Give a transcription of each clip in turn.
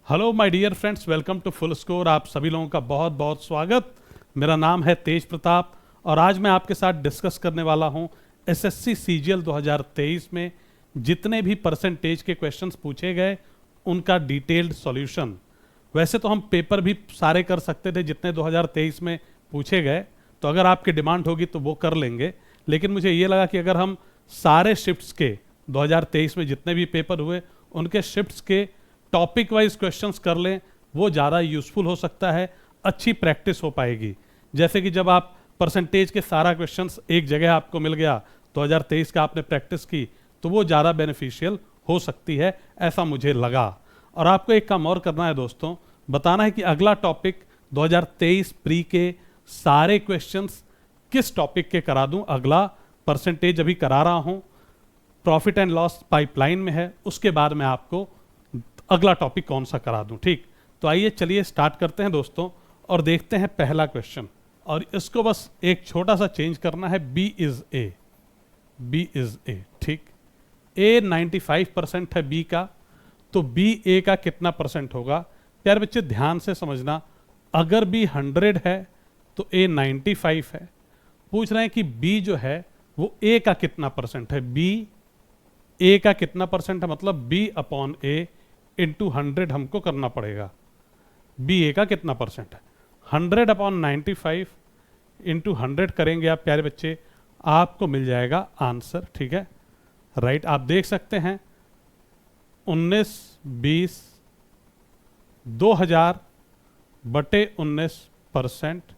Hello my dear friends, welcome to full score. आप सभी लोगों का बहुत बहुत स्वागत। मेरा नाम है तेज प्रताप और आज मैं आपके साथ डिस्कस करने वाला हूं एसएससी सीजीएल 2023 में जितने भी परसेंटेज के क्वेश्चंस पूछे गए उनका डिटेल्ड सॉल्यूशन। वैसे तो हम पेपर भी सारे कर सकते थे जितने 2023 में पूछे गए, तो अगर आपकी डिमांड होगी तो वो कर लेंगे, लेकिन मुझे ये लगा कि अगर हम सारे शिफ्ट्स के 2023 में जितने भी पेपर हुए उनके शिफ्ट्स के टॉपिक वाइज क्वेश्चंस कर लें, वो ज़्यादा यूज़फुल हो सकता है, अच्छी प्रैक्टिस हो पाएगी। जैसे कि जब आप परसेंटेज के सारा क्वेश्चंस एक जगह आपको मिल गया, 2023 का आपने प्रैक्टिस की, तो वो ज़्यादा बेनिफिशियल हो सकती है, ऐसा मुझे लगा। और आपको एक काम और करना है दोस्तों, बताना है कि अगला टॉपिक 2023 प्री के सारे क्वेश्चंस किस टॉपिक के करा दूं। अगला परसेंटेज अभी करा रहा हूं, प्रॉफिट एंड लॉस पाइपलाइन में है, उसके बाद मैं आपको अगला टॉपिक कौन सा करा दूं। ठीक, तो आइए चलिए स्टार्ट करते हैं दोस्तों और देखते हैं पहला क्वेश्चन। और इसको बस एक छोटा सा चेंज करना है, B is A, B is A. ठीक, ए 95% है बी का, तो बी ए का कितना परसेंट होगा। प्यारे बच्चे ध्यान से समझना, अगर बी 100 है तो ए 95 है। पूछ रहे हैं कि बी जो है वो ए का कितना परसेंट है। बी ए का कितना परसेंट है, मतलब बी अपॉन ए इंटू 100 हमको करना पड़ेगा। बी ए का कितना परसेंट है, 100 अपॉन 95 इंटू 100 करेंगे आप प्यारे बच्चे, आपको मिल जाएगा आंसर। ठीक है, राइट। आप देख सकते हैं 19 20 2000 बटे 19%,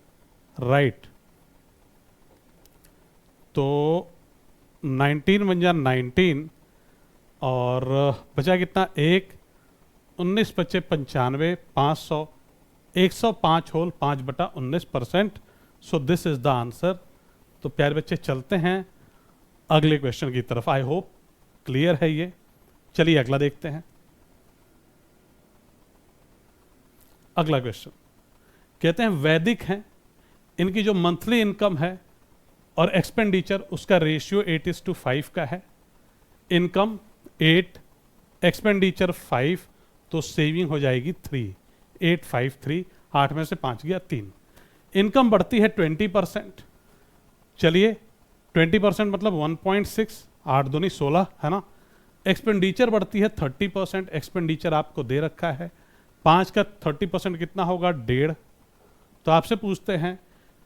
राइट। तो 19 बन जा 19 और बचा कितना, 1 19 बचे 95 500 105 होल 5 बटा 19%। So this is the answer. तो प्यारे बच्चे चलते हैं अगले क्वेश्चन की तरफ। आई होप क्लियर है ये। चलिए अगला देखते हैं। अगला क्वेश्चन कहते हैं वैदिक हैं, इनकी जो मंथली इनकम है और एक्सपेंडिचर उसका रेशियो 8:5 का है। इनकम 8, एक्सपेंडिचर 5, तो सेविंग हो जाएगी 3, 853, 8 में से 5 गया 3। इनकम बढ़ती है 20%। चलिए 20% मतलब 1.6, 8 दूनी 16 है ना। एक्सपेंडिचर बढ़ती है 30%, एक्सपेंडिचर आपको दे रखा है। 5 का 30% कितना होगा, 1.5। तो आपसे पूछते हैं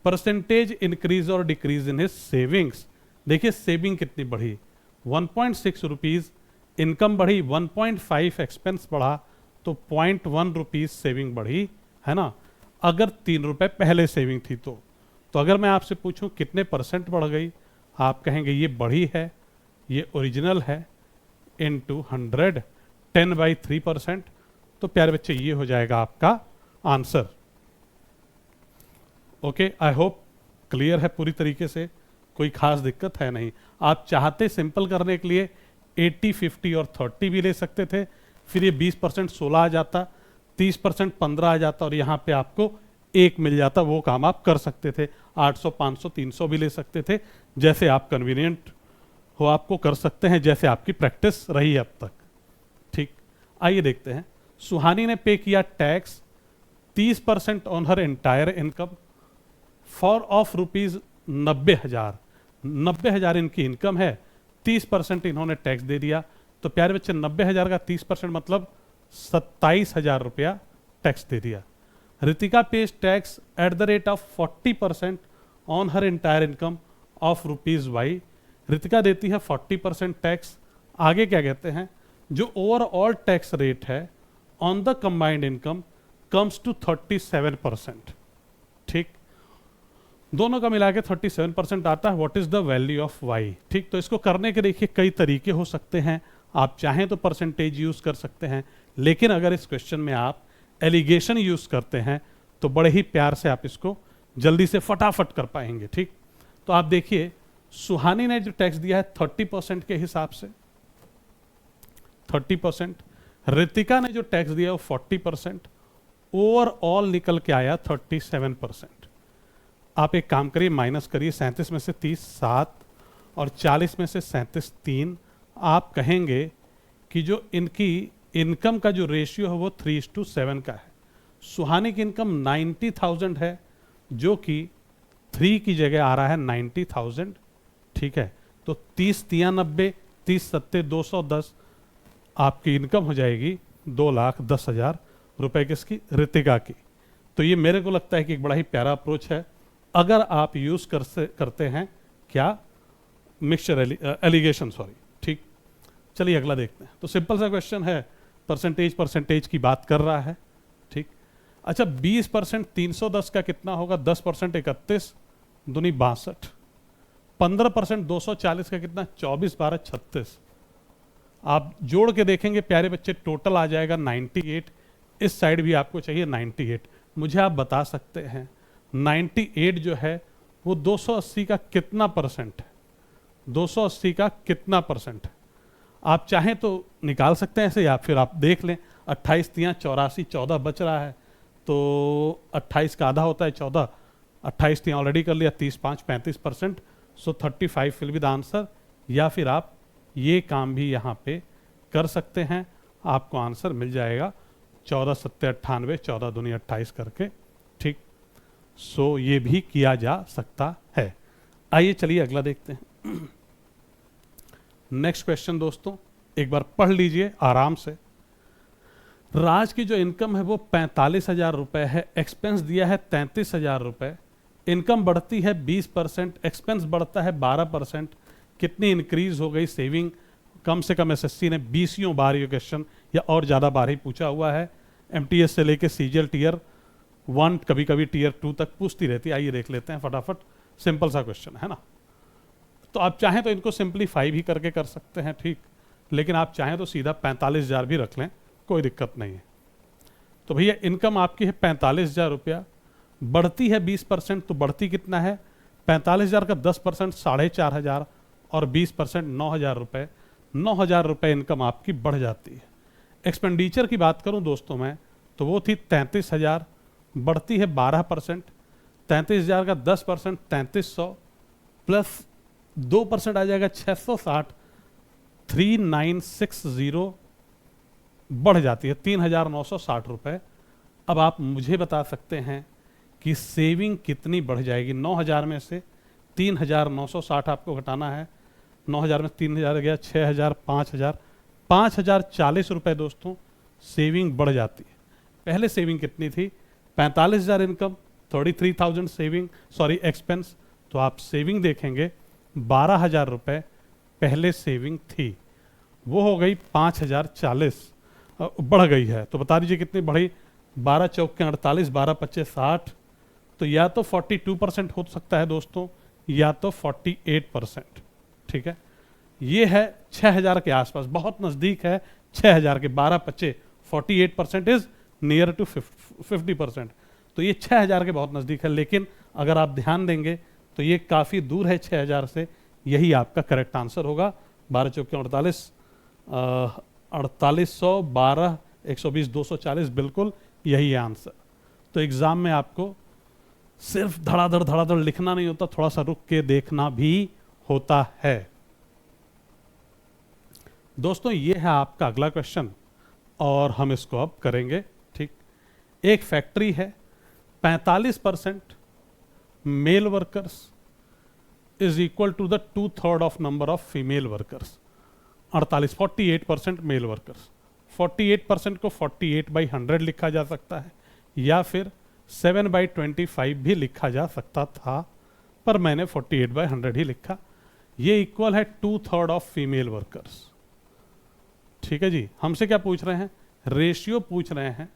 परसेंटेज इंक्रीज और डिक्रीज इन हिज सेविंग्स। देखिए सेविंग कितनी बढ़ी, 1.6 रुपीज़ इनकम बढ़ी, 1.5 एक्सपेंस बढ़ा, तो 0.1 रुपीज़ सेविंग बढ़ी, है ना। अगर 3 रुपये पहले सेविंग थी तो अगर मैं आपसे पूछूं कितने परसेंट बढ़ गई, आप कहेंगे ये बढ़ी है, ये ओरिजिनल है, इनटू 100, 10/3%। तो प्यारे बच्चे ये हो जाएगा आपका answer. Okay, I hope clear है पूरी तरीके से, कोई खास दिक्कत है नहीं। आप चाहते सिंपल करने के लिए 80, 50 और 30 भी ले सकते थे, फिर ये 20% 16 आ जाता, 30% 15 आ जाता और यहाँ पे आपको 1 मिल जाता। वो काम आप कर सकते थे। 800, 500, 300 भी ले सकते थे, जैसे आप कन्वीनियंट हो आपको कर सकते हैं, जैसे आपकी प्रैक्टिस रही अब तक। ठीक, आइए देखते हैं। सुहानी ने पे किया tax 30% on her entire income for of rupees 90,000। 90,000 इनकी इनकम है, 30% इन्होंने टैक्स दे दिया। तो प्यारे बच्चे 90,000 का 30% मतलब 27,000 रुपया टैक्स दे दिया। Ritika pays tax at the rate of 40% on her entire income of rupees Y. Ritika देती है 40% टैक्स। आगे क्या कहते हैं, जो ओवरऑल टैक्स रेट है on the combined income comes to 37%। ठीक, दोनों का मिला के 37% आता है। What is the value of Y. ठीक, तो इसको करने के देखिए कई तरीके हो सकते हैं। आप चाहें तो परसेंटेज यूज कर सकते हैं, लेकिन अगर इस क्वेश्चन में आप एलिगेशन यूज करते हैं तो बड़े ही प्यार से आप इसको जल्दी से फटाफट कर पाएंगे। ठीक, तो आप देखिए सुहानी ने जो टैक्स दिया है 30% के हिसाब से, 30%। रितिका ने जो टैक्स दिया वो 40%। ओवरऑल निकल के आया 37%। आप एक काम करिए, माइनस करिए, 37 में से 30 7 और 40 में से 37 3। आप कहेंगे कि जो इनकी इनकम का जो रेशियो है वो 3:7 का है। सुहानी की इनकम 90,000 है, जो कि 3 की जगह आ रहा है 90,000। ठीक है, तो 30 तिया 90, 30 सत्ते 210, आपकी इनकम हो जाएगी 2,10,000 रुपए किसकी, ऋतिका की। तो ये मेरे को लगता है कि एक बड़ा ही प्यारा अप्रोच है अगर आप यूज करते हैं क्या, मिक्सचर एलिगेशन, सॉरी। ठीक, चलिए अगला देखते हैं। तो सिंपल सा क्वेश्चन है, परसेंटेज की बात कर रहा है। ठीक, अच्छा 20% 310 का कितना होगा, 10% 31 दूनी 62, 15% 240 का कितना, 24 12 36। आप जोड़ के देखेंगे प्यारे बच्चे, टोटल आ जाएगा 98। इस साइड भी आपको चाहिए 98। मुझे आप बता सकते हैं 98 जो है वो 280 का कितना परसेंट है, 280 का कितना परसेंट है? आप चाहें तो निकाल सकते हैं ऐसे, या फिर आप देख लें 28 तिया 84, 14 बच रहा है, तो 28 का आधा होता है 14, 28 तिया ऑलरेडी कर लिया, 30 5 35%, सो 35 विल बी द आंसर। या फिर आप ये काम भी यहाँ पे कर सकते हैं, आपको आंसर मिल जाएगा 14 सत्ते 98, 14 दूनी 28 करके। ठीक, सो ये भी किया जा सकता है। आइए चलिए अगला देखते हैं। नेक्स्ट क्वेश्चन दोस्तों, एक बार पढ़ लीजिए आराम से। राज की जो इनकम है वो 45,000 रुपए है, एक्सपेंस दिया है 33,000 रुपए। इनकम बढ़ती है 20%, एक्सपेंस बढ़ता है 12%। कितनी इंक्रीज हो गई सेविंग? कम से कम एसएससी ने 20 बार ये क्वेश्चन या और ज़्यादा बार ही पूछा हुआ है। एमटीएस से लेके सीजीएल टीयर 1, कभी कभी टीयर 2 तक पूछती रहती है। आइए देख लेते हैं फटाफट, सिंपल सा क्वेश्चन है ना। तो आप चाहें तो इनको सिंप्लीफाई भी करके कर सकते हैं, ठीक, लेकिन आप चाहें तो सीधा 45,000 भी रख लें, कोई दिक्कत नहीं है। तो भैया इनकम आपकी है 45,000 रुपया, बढ़ती है 20%, तो बढ़ती कितना है? 45,000 का 10% 4,500 और 20% 9,000 रुपये। 9,000 रुपये इनकम आपकी बढ़ जाती है। एक्सपेंडिचर की बात करूं दोस्तों मैं, तो वो थी 33,000, बढ़ती है 12%। 33,000 का 10% 3,300 प्लस 2% आ जाएगा 660, 3,960 बढ़ जाती है 3,960 रुपये। अब आप मुझे बता सकते हैं कि सेविंग कितनी बढ़ जाएगी? 9,000 में से 3,960 आपको घटाना है। 9,000 में 3,000 गया, 6,000, 5,000, 5,040 रुपये दोस्तों सेविंग बढ़ जाती है। पहले सेविंग कितनी थी? 45,000 इनकम, 33,000 सेविंग, सॉरी एक्सपेंस, तो आप सेविंग देखेंगे 12,000 रुपये पहले सेविंग थी, वो हो गई 5,040, बढ़ गई है। तो बता दीजिए कितनी बढ़ी? 12 चौके 48, 12 पच्चे 60, तो या तो 42% हो सकता है दोस्तों, या तो 48%। ठीक है, ये है 6,000 के आसपास, बहुत नज़दीक है 6,000 के। 12 पच्चे 48% इज नियर टू 50%, तो ये 6,000 के बहुत नज़दीक है। लेकिन अगर आप ध्यान देंगे तो ये काफ़ी दूर है 6,000 से, यही आपका करेक्ट आंसर होगा। 12 चौके 48, 4800, 12, 120, 240, बिल्कुल यही है आंसर। तो एग्जाम में आपको सिर्फ धड़ाधड़ लिखना नहीं होता, थोड़ा सा रुक के देखना भी होता है। दोस्तों ये है आपका अगला क्वेश्चन और हम इसको अब करेंगे। ठीक, एक फैक्ट्री है, 45% male workers is equal to the 2/3 of number of female workers. 48% male workers. 48% को 48/100 लिखा जा सकता है, या फिर 7/25 भी लिखा जा सकता था, पर मैंने 48/100 ही लिखा। ये इक्वल है 2/3 ऑफ फीमेल वर्कर्स। ठीक है जी, हमसे क्या पूछ रहे हैं? रेशियो पूछ रहे हैं।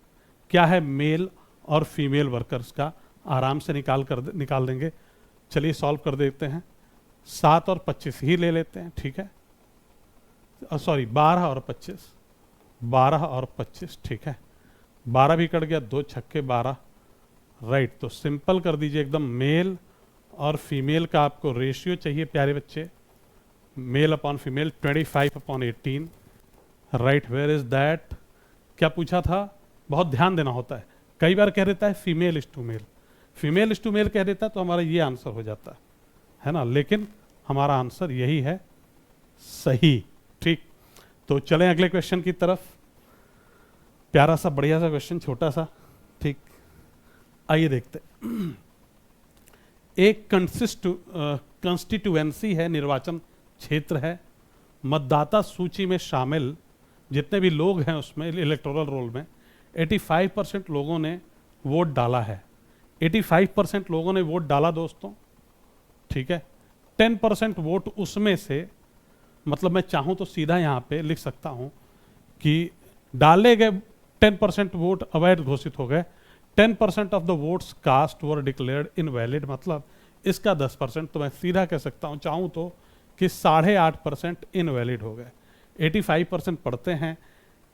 क्या है मेल और फीमेल वर्कर्स का? आराम से निकाल देंगे। चलिए सॉल्व कर देते हैं। 7 और 25 ही ले लेते हैं, ठीक है, सॉरी 12 और 25, 12 और 25, ठीक है, 12 भी कट गया, 2 छक्के 12, राइट। तो सिंपल कर दीजिए एकदम, मेल और फीमेल का आपको रेशियो चाहिए प्यारे बच्चे, male upon female 25/18, right. Where is that? क्या पूछा था? बहुत ध्यान देना होता है, कई बार कह देता है female is to male, female is to male कह देता है तो हमारा ये आंसर हो जाता है ना, लेकिन हमारा आंसर यही है सही। ठीक, तो चलें अगले क्वेश्चन की तरफ। प्यारा सा बढ़िया सा क्वेश्चन, छोटा सा, ठीक। आइए देखते हैं। एक कंस्टिट्यूएंसी है, निर्वाचन क्षेत्र है, मतदाता सूची में शामिल जितने भी लोग हैं उसमें इलेक्टोरल रोल में 85% लोगों ने वोट डाला है। 85% लोगों ने वोट डाला दोस्तों, ठीक है। 10% वोट उसमें से, मतलब मैं चाहूं तो सीधा यहां पे लिख सकता हूं कि डाले गए 10% वोट अवैध घोषित हो गए। 10% of the votes cast were declared invalid, मतलब इसका 10%, तो मैं सीधा कह सकता हूं चाहूं तो कि 8.5% इनवैलिड हो गए। 85% पढ़ते हैं,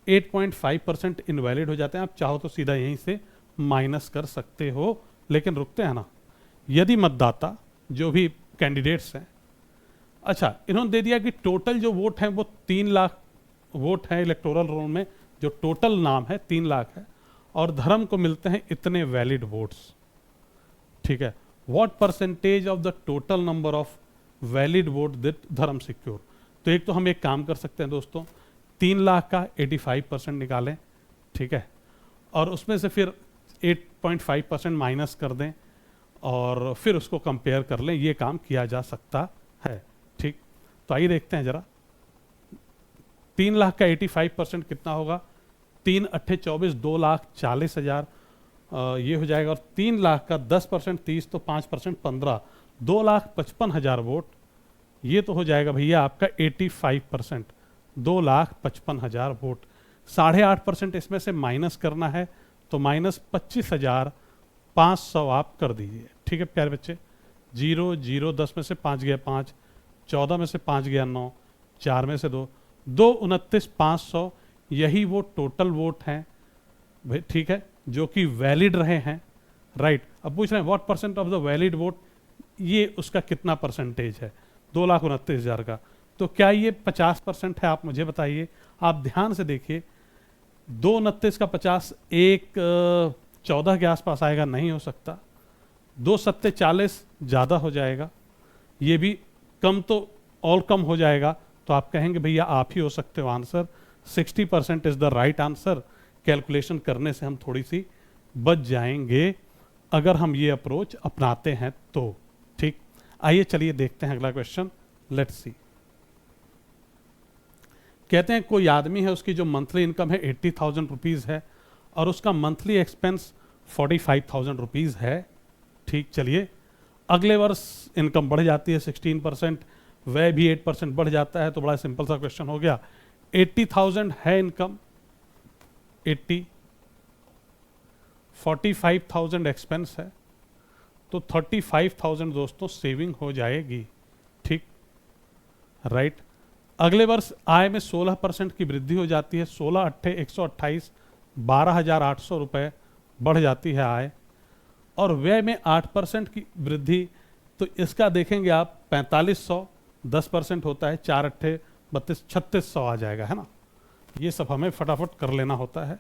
8.5% इनवैलिड हो जाते हैं। आप चाहो तो सीधा यहीं से माइनस कर सकते हो, लेकिन रुकते हैं ना। यदि मतदाता जो भी कैंडिडेट्स हैं, अच्छा इन्होंने दे दिया कि टोटल जो वोट हैं वो 3 लाख वोट हैं इलेक्टोरल रोल में, जो टोटल नाम है 3 लाख है, और धर्म को मिलते हैं इतने वैलिड वोट्स, ठीक है। What percentage of the total number of valid vote did Dharam secure. तो एक तो हम एक काम कर सकते हैं दोस्तों, 3 लाख का 85% निकालें, ठीक है, और उसमें से फिर 8.5% माइनस कर दें और फिर उसको कंपेयर कर लें। ये काम किया जा सकता है, ठीक। तो आइए देखते हैं जरा, 3 लाख का 85% कितना होगा। 3 अट्ठे 24, 2,40,000 ये हो जाएगा। और 3 लाख का 10% 30, तो 5% 15, 2,55,000 वोट। ये तो हो जाएगा भैया आपका 85%, 2,55,000 वोट। 8.5% इसमें से माइनस करना है, तो माइनस 25,500 आप कर दीजिए, ठीक है प्यारे बच्चे। 0 0 10 में से 5 गया 5, 14 में से 5 गया 9, 4 में से 2, 2 29,500। यही वो टोटल वोट हैं, ठीक है, जो कि वैलिड रहे हैं, राइट। अब पूछ रहे हैं what percent of the valid vote, ये उसका कितना परसेंटेज है 2,29,000 का। तो क्या ये 50% है, आप मुझे बताइए। आप ध्यान से देखिए, 229 का 50 एक 14 के आसपास आएगा, नहीं हो सकता। 2 सत्ते 40 ज़्यादा हो जाएगा, ये भी कम तो और कम हो जाएगा। तो आप कहेंगे भैया आप ही हो सकते हो answer. 60% is the right answer. Calculation करने से हम थोड़ी सी बच जाएंगे अगर हम ये अप्रोच अपनाते हैं तो, ठीक। आइए चलिए देखते हैं अगला क्वेश्चन, लेट्स सी। कहते हैं कोई आदमी है, उसकी जो मंथली इनकम है 80,000 रुपीज़ है और उसका मंथली एक्सपेंस 45,000 रुपीज़ है, ठीक। चलिए, अगले वर्ष इनकम बढ़ जाती है 16%, व्यय भी 8% बढ़ जाता है। तो बड़ा सिंपल सा क्वेश्चन हो गया। 80,000 है इनकम, 80, 45,000 एक्सपेंस है, तो 35,000 दोस्तों सेविंग हो जाएगी, ठीक, राइट। अगले वर्ष आय में 16% की वृद्धि हो जाती है। 16 अट्ठे 128, 12,800 रुपये बढ़ जाती है आय। और व्यय में 8% की वृद्धि, तो इसका देखेंगे आप 4500, 10% होता है, 4 अट्ठे 32, 3600 आ जाएगा, है ना। ये सब हमें फटाफट कर लेना होता है,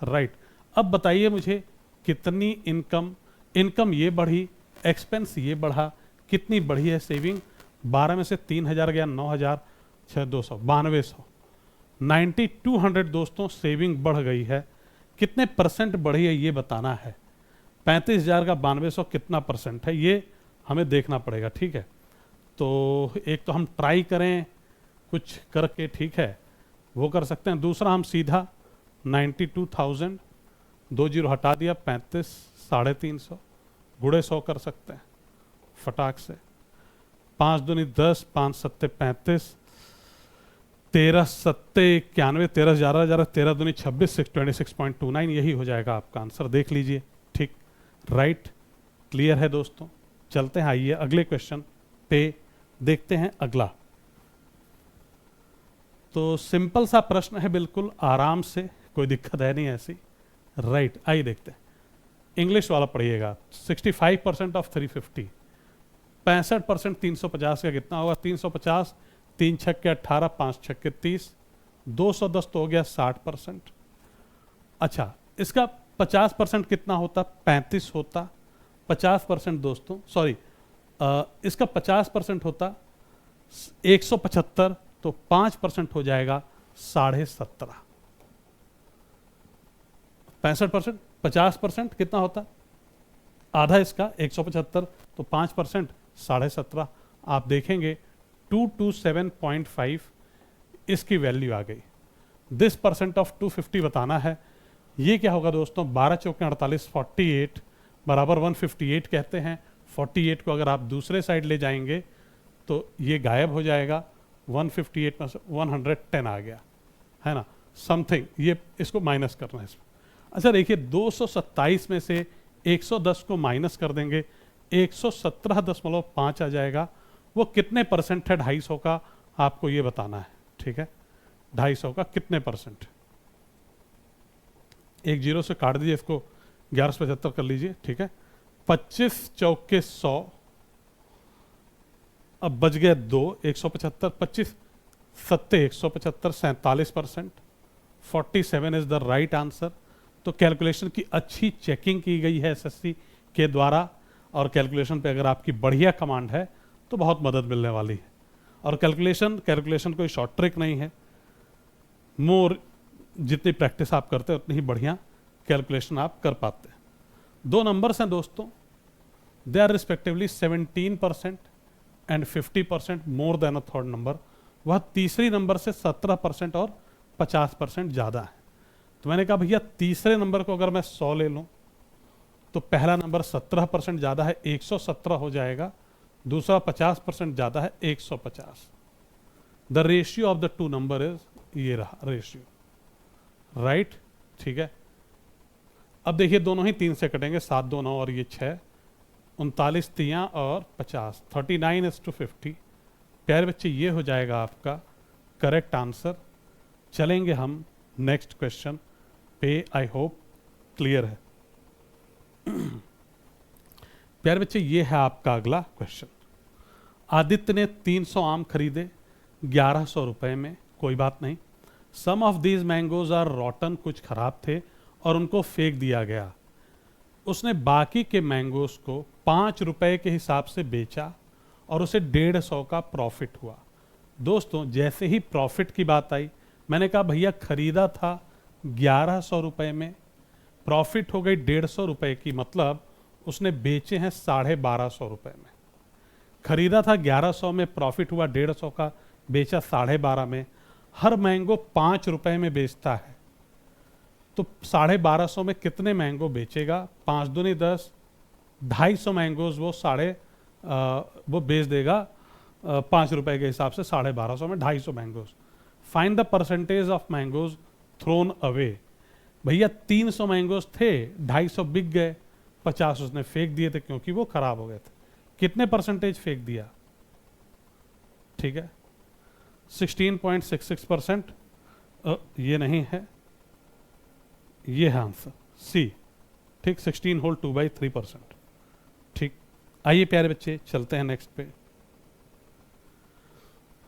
राइट। अब बताइए मुझे कितनी इनकम ये बढ़ी, एक्सपेंस ये बढ़ा, कितनी बढ़ी है सेविंग। 12 में से 3,000 गया, 9,000, 6,200, 9200, 9200 दोस्तों सेविंग बढ़ गई है। कितने परसेंट बढ़ी है ये बताना है। 35,000 का 9200 कितना परसेंट है ये हमें देखना पड़ेगा, ठीक है। तो एक तो हम ट्राई करें कुछ करके, ठीक है, वो कर सकते हैं। दूसरा हम सीधा 92,000, 2 जीरो हटा दिया, 35, 350, गुड़े 100 कर सकते हैं फटाक से। 5 दूनी 10, 5 सत्ते 35, 13 सत्ते 91, 13 11, 13 दूनी 26, 26.29, यही हो जाएगा आपका आंसर। देख लीजिए, ठीक, राइट, क्लियर है दोस्तों। चलते हैं, आइए अगले क्वेश्चन पे देखते हैं अगला। तो सिंपल सा प्रश्न है, बिल्कुल आराम से, कोई दिक्कत है नहीं ऐसी, राइट। आइए देखते हैं, इंग्लिश वाला पढ़िएगा। 65% ऑफ 350, 65% 350 का कितना होगा। 350, 3 छक्के 18, 5 छक्के 30, 210 तो हो गया 60%। अच्छा, इसका 50% कितना होता, 35 होता। 50% दोस्तों, सॉरी, इसका 50% होता 175, तो 5% हो जाएगा 17.5। 65%, 50% कितना होता है? आधा इसका 175, तो 5% 17.5, आप देखेंगे 227.5 इसकी वैल्यू आ गई। दिस परसेंट ऑफ 250 बताना है। ये क्या होगा दोस्तों? 12 चौके 48, 48 बराबर 158 कहते हैं। 48 को अगर आप दूसरे साइड ले जाएंगे तो ये गायब हो जाएगा, 158 में से 110 आ गया, है ना, समथिंग, ये इसको माइनस करना है इसमें। अच्छा देखिए, 227 में से 110 को माइनस कर देंगे, 117.5 आ जाएगा। वो कितने परसेंट है 250 का, आपको ये बताना है, ठीक है। 250 का कितने परसेंट? एक जीरो से काट दीजिए इसको, 1175 कर लीजिए, ठीक है। 25 चौके 100, अब बच गए 2, 175, 25 सत्ते 175, 47%, 47 इज द राइट आंसर। तो कैलकुलेशन की अच्छी चेकिंग की गई है एसएससी के द्वारा, और कैलकुलेशन पे अगर आपकी बढ़िया कमांड है तो बहुत मदद मिलने वाली है। और कैलकुलेशन कोई शॉर्ट ट्रिक नहीं है, मोर जितनी प्रैक्टिस आप करते हैं उतनी ही बढ़िया कैलकुलेशन आप कर पाते हैं। दो नंबर्स हैं दोस्तों, they are respectively 17% and 50% more than a third number. वह तीसरी नंबर से 17% और 50% ज़्यादा है। तो मैंने कहा भैया तीसरे नंबर को अगर मैं 100 ले लूँ तो पहला नंबर 17% ज़्यादा है, 117 हो जाएगा। दूसरा 50% ज़्यादा है, 150। The ratio of the two number is, ये रहा रेशियो, राइट, ठीक है। अब देखिए दोनों ही 3 से कटेंगे, 7 2 9 और ये 6, 39 तियाँ और 50, 39:50। प्यारे बच्चे ये हो जाएगा आपका करेक्ट आंसर। चलेंगे हम नेक्स्ट क्वेश्चन पे, आई होप क्लियर है। प्यारे बच्चे ये है आपका अगला क्वेश्चन। आदित्य ने 300 आम खरीदे 1100 रुपए में, कोई बात नहीं। Some of these mangoes are rotten, कुछ खराब थे और उनको फेंक दिया गया। उसने बाकी के मैंगोज को 5 रुपए के हिसाब से बेचा और उसे 150 का प्रॉफिट हुआ। दोस्तों जैसे ही प्रॉफिट की बात आई, मैंने कहा भैया खरीदा था 1100 रुपए में, प्रॉफिट हो गई 150 रुपए की, मतलब उसने बेचे हैं 1250 रुपए में। खरीदा था 1100 में, प्रॉफिट हुआ 150 का, बेचा 1250 में। हर मैंगो 5 रुपए में बेचता है, तो 1250 में कितने मैंगो बेचेगा? 5 दूनी 10, 250 मैंगोज वो बेच देगा 5 रुपए के हिसाब से 1250 में 250 mangoes. Find the percentage of mangoes thrown away. भैया 300 मैंगोज थे, 250 बिक गए, 50 उसने फेंक दिए थे क्योंकि वो खराब हो गए थे। कितने परसेंटेज फेंक दिया? ठीक है, 16.66%। ये नहीं है, ये है आंसर सी, ठीक, 16 होल 2/3%। ठीक, आइए प्यारे बच्चे चलते हैं नेक्स्ट पे।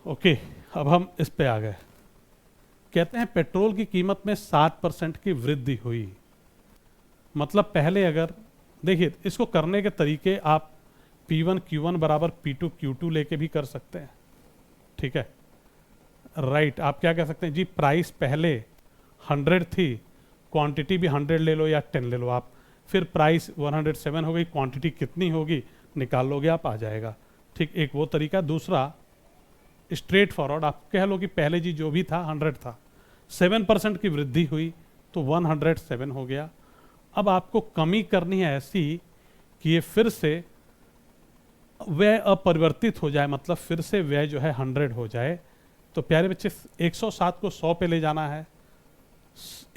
ओके, अब हम इस पे आ गए। कहते हैं पेट्रोल की कीमत में 7% की वृद्धि हुई। मतलब पहले अगर देखिए, इसको करने के तरीके आप P1 Q1 बराबर P2 Q2 लेके भी कर सकते हैं, ठीक है, राइट। आप क्या कह सकते हैं जी, प्राइस पहले 100 थी, क्वांटिटी भी 100 ले लो या 10 ले लो आप, फिर प्राइस 107 हो गई, क्वांटिटी कितनी होगी निकाल लोगे आप, आ जाएगा। ठीक, एक वो तरीका। दूसरा स्ट्रेट फॉरवर्ड, आप कह लो कि पहले जी जो भी था 100 था, 7% की वृद्धि हुई तो 107 हो गया। अब आपको कमी करनी है ऐसी कि ये फिर से व्यय अपरिवर्तित हो जाए, मतलब फिर से व्यय जो है 100 हो जाए। तो प्यारे बच्चे 107 को 100 पे ले जाना है,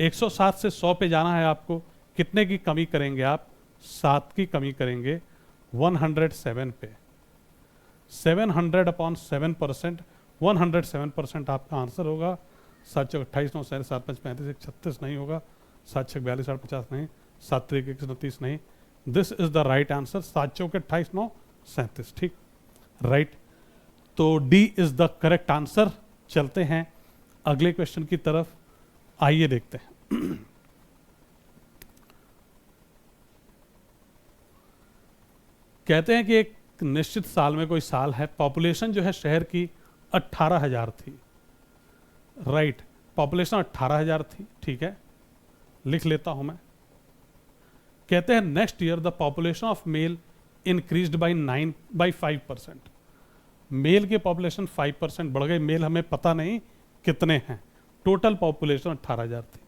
107 से 100 पे जाना है आपको। कितने की कमी करेंगे आप? 7 की कमी करेंगे 107 पे। 700 अपॉन 7%, 107% आपका आंसर होगा। 7 चौक 28, 9 7 5 35 36 नहीं होगा, 7 छक 42 8 50 नहीं, 7 3 29 नहीं। This is the right answer, 7 चौक 28 9 37। ठीक, राइट। तो D is the correct answer. चलते हैं अगले क्वेश्चन की तरफ, आइए देखते हैं। कहते हैं कि एक निश्चित साल में, कोई साल है, पॉपुलेशन जो है शहर की 18,000 थी, राइट। पॉपुलेशन 18,000 थी, ठीक है, लिख लेता हूं मैं। कहते हैं next year the population of male increased by 5%। Male के पॉपुलेशन 5% बढ़ गई। मेल हमें पता नहीं कितने हैं, टोटल पॉपुलेशन 18,000 थी।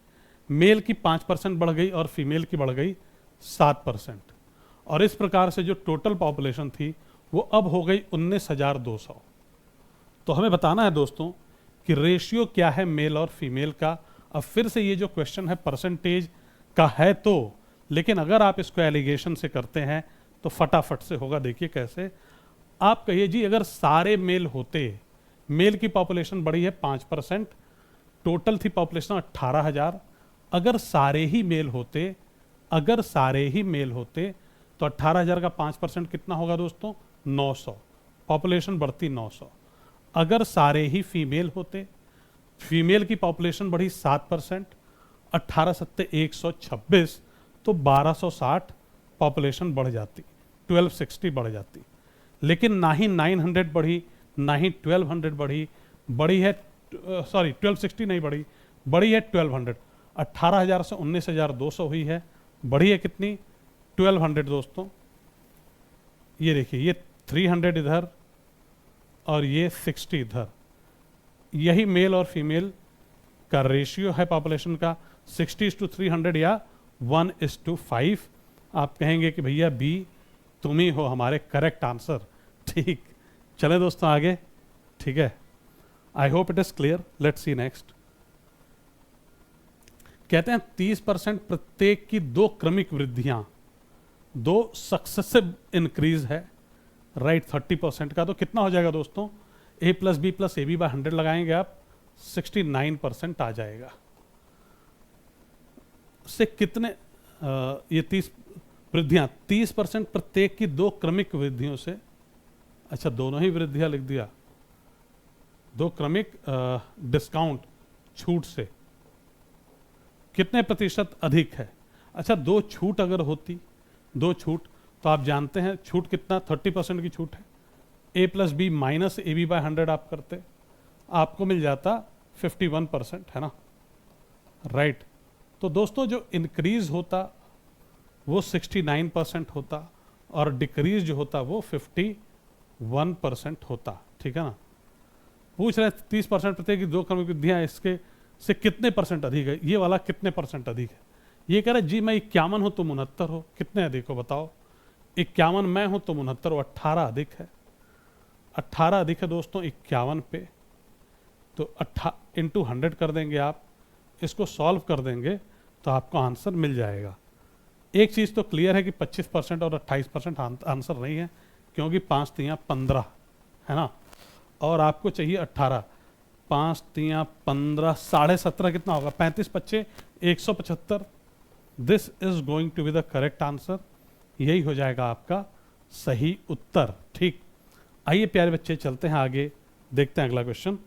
मेल की 5% बढ़ गई और फीमेल की बढ़ गई 7%। और इस प्रकार से जो टोटल पॉपुलेशन थी वो अब हो गई 19,200। तो हमें बताना है दोस्तों कि रेशियो क्या है मेल और फीमेल का। अब फिर से ये जो क्वेश्चन है परसेंटेज का है तो, लेकिन अगर आप इसको एलिगेशन से करते हैं तो फटाफट से होगा। देखिए कैसे। आप कहिए जी अगर सारे मेल होते, मेल की पॉपुलेशन बढ़ी है 5%, टोटल थी पॉपुलेशन 18,000। अगर सारे ही मेल होते, अगर सारे ही मेल होते तो 18,000 का 5% कितना होगा दोस्तों? 900। पॉपुलेशन बढ़ती 900। अगर सारे ही फीमेल होते, फीमेल की पॉपुलेशन बढ़ी 7%, 18 सत्ते 126, तो 1260 पॉपुलेशन बढ़ जाती, 1260 बढ़ जाती। लेकिन ना ही 900 बढ़ी, ना ही 1200 बढ़ी, बढ़ी है 1260 नहीं बढ़ी, बढ़ी है 1200। 18,000 से 19,200 हुई है, बढ़ी है कितनी? 1200 दोस्तों। ये देखिए, ये 300 इधर और ये 60 इधर। यही मेल और फीमेल का रेशियो है पॉपुलेशन का, 60:300 या 1:5। आप कहेंगे कि भैया बी तुम ही हो हमारे करेक्ट आंसर। ठीक, चले दोस्तों आगे। ठीक है, आई hope it is clear. Let's see next. कहते हैं 30% प्रत्येक की दो क्रमिक वृद्धियां, दो सक्सेसिव इंक्रीज है, राइट 30% का। तो कितना हो जाएगा दोस्तों? a plus B plus A B by 100 लगाएंगे आप, 69% आ जाएगा। से कितने ये 30 वृद्धियां, 30% प्रत्येक की दो क्रमिक वृद्धियों से, अच्छा दोनों ही वृद्धियां लिख दिया, दो क्रमिक डिस्काउंट छूट से कितने प्रतिशत अधिक है। अच्छा, दो छूट अगर होती, दो छूट, तो आप जानते हैं छूट कितना, 30% की छूट है। a plus B minus A B by 100 आप करते, आपको मिल जाता 51%, है ना, राइट। तो दोस्तों जो इंक्रीज होता वो 69% होता और डिक्रीज जो होता वो 51% होता। ठीक है ना। पूछ रहे 30% प्रत्येक की दो क्रमिक वृद्धियां इसके से कितने परसेंट अधिक है। ये वाला कितने परसेंट अधिक है? ये कह रहे जी मैं 51 हूं तुम 69 हो, कितने अधिक हो बताओ? 51 मैं हूं तुम 69 हो, 18 अधिक है। 18 अधिक है दोस्तों 51 पे, तो 18 × 100 कर देंगे आप, इसको सॉल्व कर देंगे तो आपको आंसर मिल जाएगा। एक चीज़ तो क्लियर है कि 25% और 28% आंसर नहीं है, क्योंकि 5 × 15 है ना, और आपको चाहिए 18। 5 × 15 17.5 कितना होगा? 35 × 25 175। This is going to be the correct answer. यही हो जाएगा आपका सही उत्तर। ठीक, आइए प्यारे बच्चे चलते हैं आगे, देखते हैं अगला क्वेश्चन।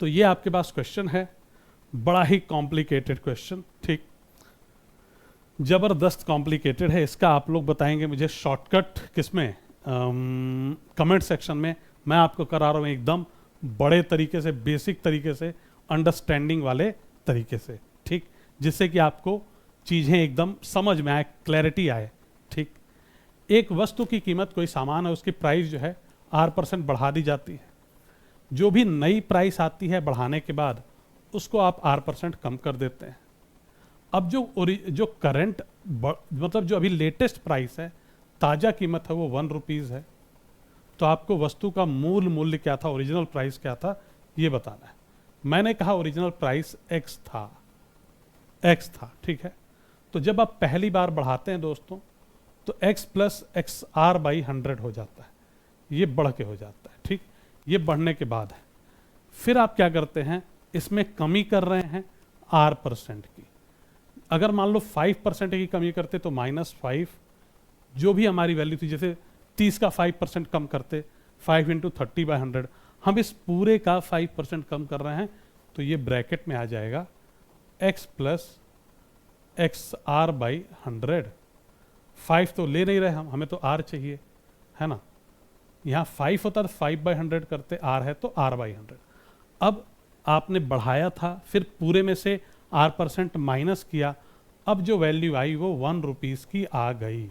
तो ये आपके पास क्वेश्चन है, बड़ा ही कॉम्प्लिकेटेड क्वेश्चन। ठीक, जबरदस्त कॉम्प्लिकेटेड है। इसका आप लोग बताएंगे मुझे शॉर्टकट किसमें, कमेंट सेक्शन में। मैं आपको करा रहा हूँ एकदम बड़े तरीके से, बेसिक तरीके से, अंडरस्टैंडिंग वाले तरीके से। ठीक, जिससे कि आपको चीज़ें एकदम समझ में आए, क्लैरिटी आए। ठीक, एक वस्तु की कीमत, कोई सामान है, उसकी प्राइस जो है R% बढ़ा दी जाती है। जो भी नई प्राइस आती है बढ़ाने के बाद उसको आप R% कम कर देते हैं। अब जो करंट मतलब जो अभी लेटेस्ट प्राइस है, ताज़ा कीमत है, वो 1 रुपीज़ है। तो आपको वस्तु का मूल मूल्य क्या था, ओरिजिनल प्राइस क्या था, ये बताना है। मैंने कहा ओरिजिनल प्राइस x था। ठीक है, तो जब आप पहली बार बढ़ाते हैं दोस्तों तो x + XR/100 हो जाता है, ये बढ़ के हो जाता है। ठीक, ये बढ़ने के बाद है, फिर आप क्या करते हैं, इसमें कमी कर रहे हैं R% की। अगर मान लो 5% की कमी करते तो -5, जो भी हमारी वैल्यू थी, जैसे 30 का 5% कम करते, 5 × 30/100, हम इस पूरे का 5% कम कर रहे हैं, तो ये ब्रैकेट में आ जाएगा x + XR/100। 5 तो ले नहीं रहे हम, हमें तो R चाहिए, है ना। यहाँ 5 होता तो 5/100 करते, R है तो R/100। अब आपने बढ़ाया था, फिर पूरे में से R% माइनस किया, अब जो वैल्यू आई वो 1 रुपीज़ की आ गई।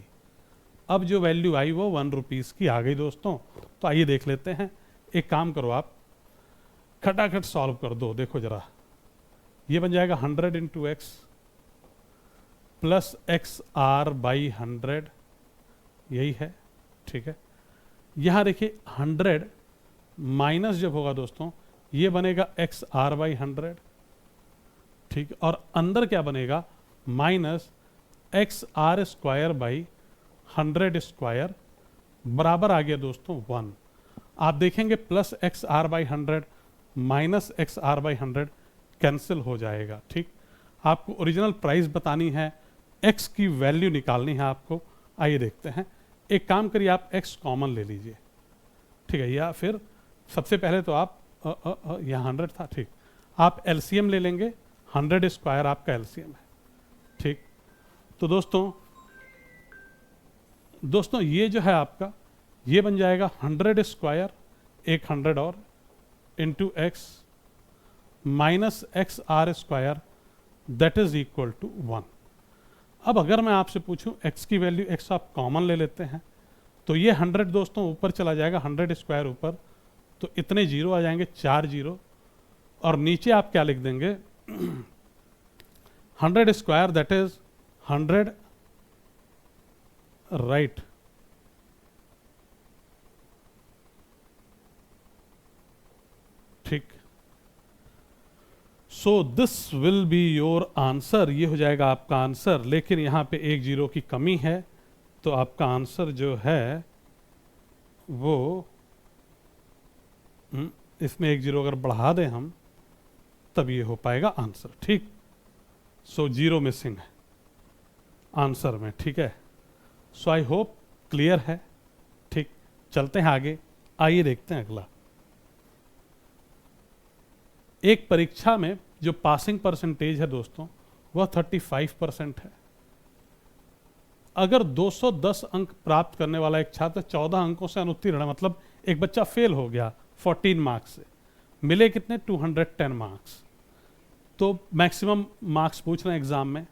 अब जो वैल्यू आई वो 1 रुपीज़ की आ गई दोस्तों। तो आइए देख लेते हैं। एक काम करो, आप खटाखट सॉल्व कर दो। देखो जरा, ये बन जाएगा 100 into X plus X R by 100, यही है, ठीक है। यहाँ देखिए 100 माइनस जब होगा दोस्तों, ये बनेगा एक्स आर बाई 100, ठीक। और अंदर क्या बनेगा, minus X R square by 100 square, बराबर आ गया दोस्तों 1। आप देखेंगे plus X R by 100 minus X R by 100 cancel हो जाएगा, ठीक। आपको ओरिजिनल प्राइस बतानी है, एक्स की वैल्यू निकालनी है आपको। आइए देखते हैं। एक काम करिए, आप एक्स कॉमन ले लीजिए, ठीक है। या फिर सबसे पहले तो आप यहाँ 100 था, ठीक। आप एलसीएम ले लेंगे, 100 स्क्वायर आपका एलसीएम है, ठीक। तो दोस्तों ये जो है आपका, ये बन जाएगा 100 स्क्वायर, एक 100 और into X minus X R square, that is equal to 1। अब अगर मैं आपसे पूछूं एक्स की वैल्यू, एक्स आप कॉमन ले लेते हैं, तो ये 100 दोस्तों ऊपर चला जाएगा, 100 स्क्वायर ऊपर, तो इतने जीरो आ जाएंगे, 4 जीरो। और नीचे आप क्या लिख देंगे, 100 स्क्वायर दैट इज 100, राइट। ठीक। So this will be your answer, ये हो जाएगा आपका आंसर। लेकिन यहां पे एक जीरो की कमी है, तो आपका आंसर जो है वो इसमें एक जीरो अगर बढ़ा दें हम, तब ये हो पाएगा आंसर, ठीक। सो जीरो मिसिंग है आंसर में, ठीक है। सो आई होप क्लियर है, ठीक। चलते हैं आगे, आइए देखते हैं अगला। एक परीक्षा में जो पासिंग परसेंटेज है दोस्तों, वह 35% है। अगर 210 अंक प्राप्त करने वाला एक छात्र 14 अंकों से अनुत्तीर्ण है, मतलब एक बच्चा फेल हो गया 14 मार्क्स से, मिले कितने, 210 मार्क्स। तो मैक्सिमम मार्क्स पूछ रहे हैं एग्जाम में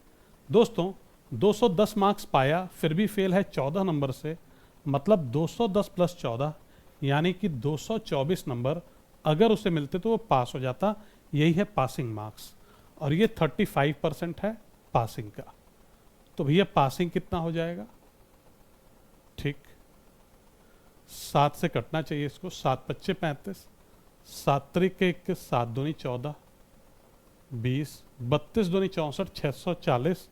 दोस्तों। 210 मार्क्स पाया, फिर भी फेल है 14 नंबर से, मतलब 210 प्लस 14 यानी कि 224 नंबर अगर उसे मिलते तो वो पास हो जाता। यही है पासिंग मार्क्स, और ये 35% है पासिंग का। तो भैया पासिंग कितना हो जाएगा, ठीक। 7 से कटना चाहिए इसको, 7 पच्चे 35, 7 त्रिक 21, 7 दूनी 14, 20, 32 दूनी 64, 640।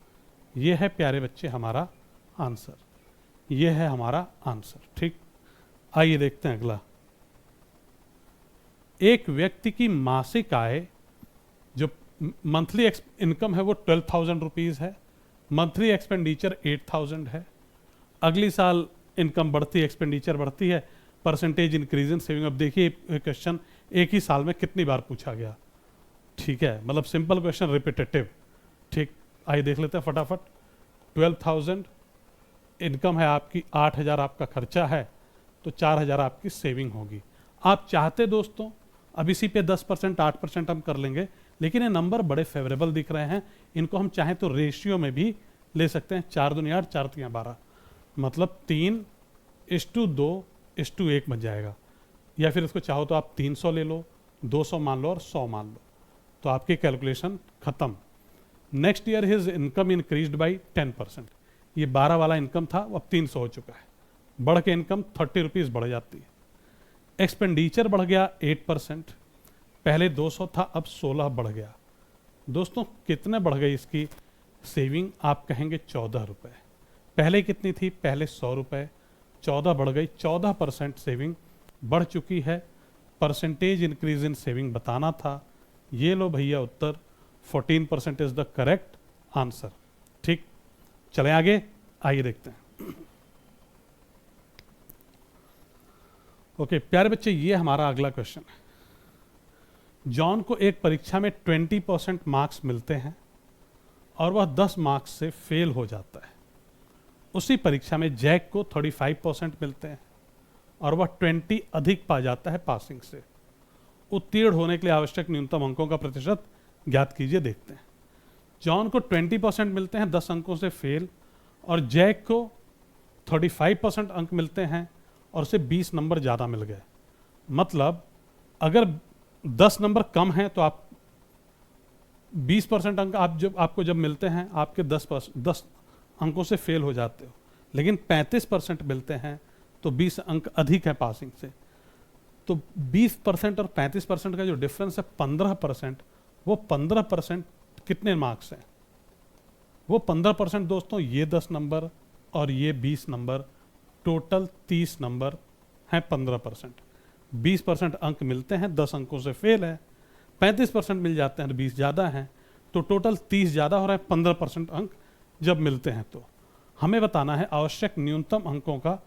ये है प्यारे बच्चे हमारा आंसर, ये है हमारा आंसर, ठीक। आइए देखते हैं अगला। एक व्यक्ति की मासिक आय, जो मंथली इनकम है वो 12,000 रुपीज़ है, मंथली एक्सपेंडिचर 8,000 है। अगली साल इनकम बढ़ती है, एक्सपेंडिचर बढ़ती है, परसेंटेज इंक्रीज इन सेविंग। अब देखिए क्वेश्चन एक ही साल में कितनी बार पूछा गया, ठीक है। मतलब सिंपल क्वेश्चन, रिपीटेटिव, ठीक। आइए देख लेते हैं फटाफट। 12,000 इनकम है आपकी, 8,000 आपका खर्चा है, तो 4,000 आपकी सेविंग होगी। आप चाहते दोस्तों अब इसी पे 10%, 8% हम कर लेंगे, लेकिन ये नंबर बड़े फेवरेबल दिख रहे हैं, इनको हम चाहें तो रेशियो में भी ले सकते हैं। 4 दूनी 8, 4 तियां 12, मतलब 3:2:1 बन जाएगा। या फिर इसको चाहो तो आप 300 ले लो, 200 मान लो और 100 मान लो, तो आपकी कैलकुलेशन खत्म। Next year his income increased by 10%। ये 12 वाला इनकम था, वो अब 300 हो चुका है, बढ़ के इनकम 30 रुपीज़ बढ़ जाती है। एक्सपेंडिचर बढ़ गया 8%, पहले 200 था, अब 16 बढ़ गया। दोस्तों कितने बढ़ गई इसकी सेविंग, आप कहेंगे 14 रुपये। पहले कितनी थी, पहले 100 रुपये, 14 बढ़ गई, 14% सेविंग बढ़ चुकी है। परसेंटेज इंक्रीज इन सेविंग बताना था। ये लो भैया उत्तर, 14% इज द करेक्ट आंसर, ठीक। चले आगे, आइए देखते हैं। ओके प्यारे बच्चे, ये हमारा अगला क्वेश्चन है। जॉन को एक परीक्षा में 20% मार्क्स मिलते हैं और वह 10 मार्क्स से फेल हो जाता है। उसी परीक्षा में जैक को 35% मिलते हैं और वह 20 अधिक पा जाता है पासिंग से। उत्तीर्ण होने के लिए आवश्यक न्यूनतम अंकों का प्रतिशत ज्ञात कीजिए। देखते हैं। जॉन को 20% मिलते हैं 10 अंकों से फेल, और जैक को 35% अंक मिलते हैं और उसे 20 नंबर ज़्यादा मिल गए। मतलब अगर 10 नंबर कम हैं तो आप 20% अंक आपको जब मिलते हैं आपके 10 अंकों से फेल हो जाते हो, लेकिन 35% मिलते हैं तो 20 अंक अधिक है पासिंग से। तो 20% और 35% का जो डिफरेंस है 15%, वो 15% कितने मार्क्स हैं? वो 15% दोस्तों ये 10 नंबर और ये 20 नंबर, टोटल 30 नंबर हैं 15%। 20% अंक मिलते हैं, 10 अंकों से फेल है, 35% मिल जाते हैं तो 20 ज़्यादा हैं, तो टोटल 30 ज़्यादा हो रहा है 15% अंक जब मिलते हैं। तो हमें बताना है आवश्यक न्यूनतम अंकों का,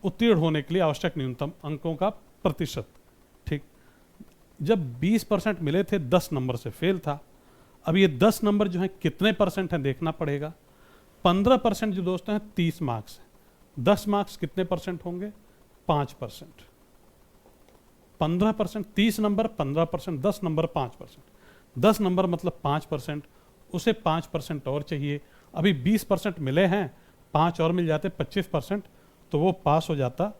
उत्तीर्ण होने के लिए आवश्यक न्यूनतम अंकों का प्रतिशत। ठीक, जब 20% मिले थे 10 नंबर से फेल था, अब ये 10 नंबर जो है कितने परसेंट है देखना पड़ेगा। 15% जो दोस्तों है 30 मार्क्स है, 10 मार्क्स कितने परसेंट होंगे? 5%। 15% 30 नंबर, 15% 10 नंबर 5%, 10 नंबर मतलब 5%, उसे 5% और चाहिए। अभी 20% मिले हैं, 5 और मिल जाते 25%, तो वो पास हो जाता।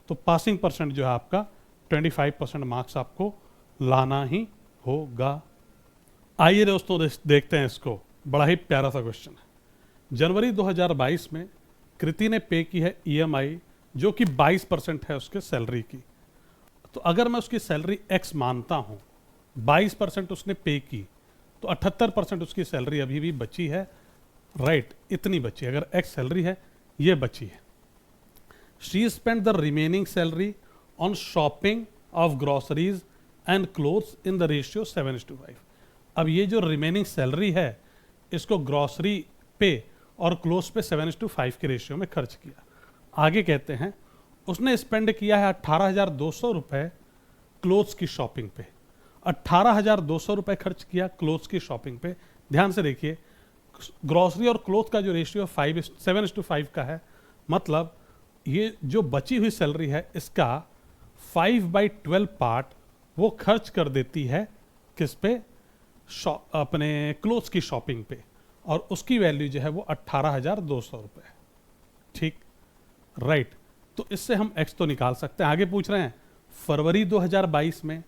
तो पासिंग परसेंट जो है आपका 25% मार्क्स आपको लाना ही होगा। आइए दोस्तों देखते हैं इसको, बड़ा ही प्यारा सा क्वेश्चन है। जनवरी 2022 में कृति ने पे की है ईएमआई जो कि 22% है उसके सैलरी की। तो अगर मैं उसकी सैलरी एक्स मानता हूं, 22% उसने पे की, तो 78% उसकी सैलरी अभी भी बची है। राइट, इतनी बची, अगर एक्स सैलरी है ये बची है। She spend the remaining salary on shopping of groceries and clothes in the ratio 7:5। अब ये जो रिमेनिंग सैलरी है इसको ग्रोसरी पे और क्लोथ्स पे 7:5 के रेशियो में खर्च किया। आगे कहते हैं उसने स्पेंड किया है 18,200 रुपये क्लोथ्स की शॉपिंग पे। 18,200 रुपये खर्च किया क्लोथ्स की शॉपिंग पे। ध्यान से देखिए, ग्रोसरी और क्लोथ का जो रेशियो 7:5 का है, मतलब ये जो बची हुई सैलरी है इसका 5/12 पार्ट वो खर्च कर देती है किस पे? अपने क्लोथ्स की शॉपिंग पे, और उसकी वैल्यू जो है वो 18,200 रुपये। ठीक, राइट। तो इससे हम एक्स तो निकाल सकते हैं। आगे पूछ रहे हैं फरवरी 2022 में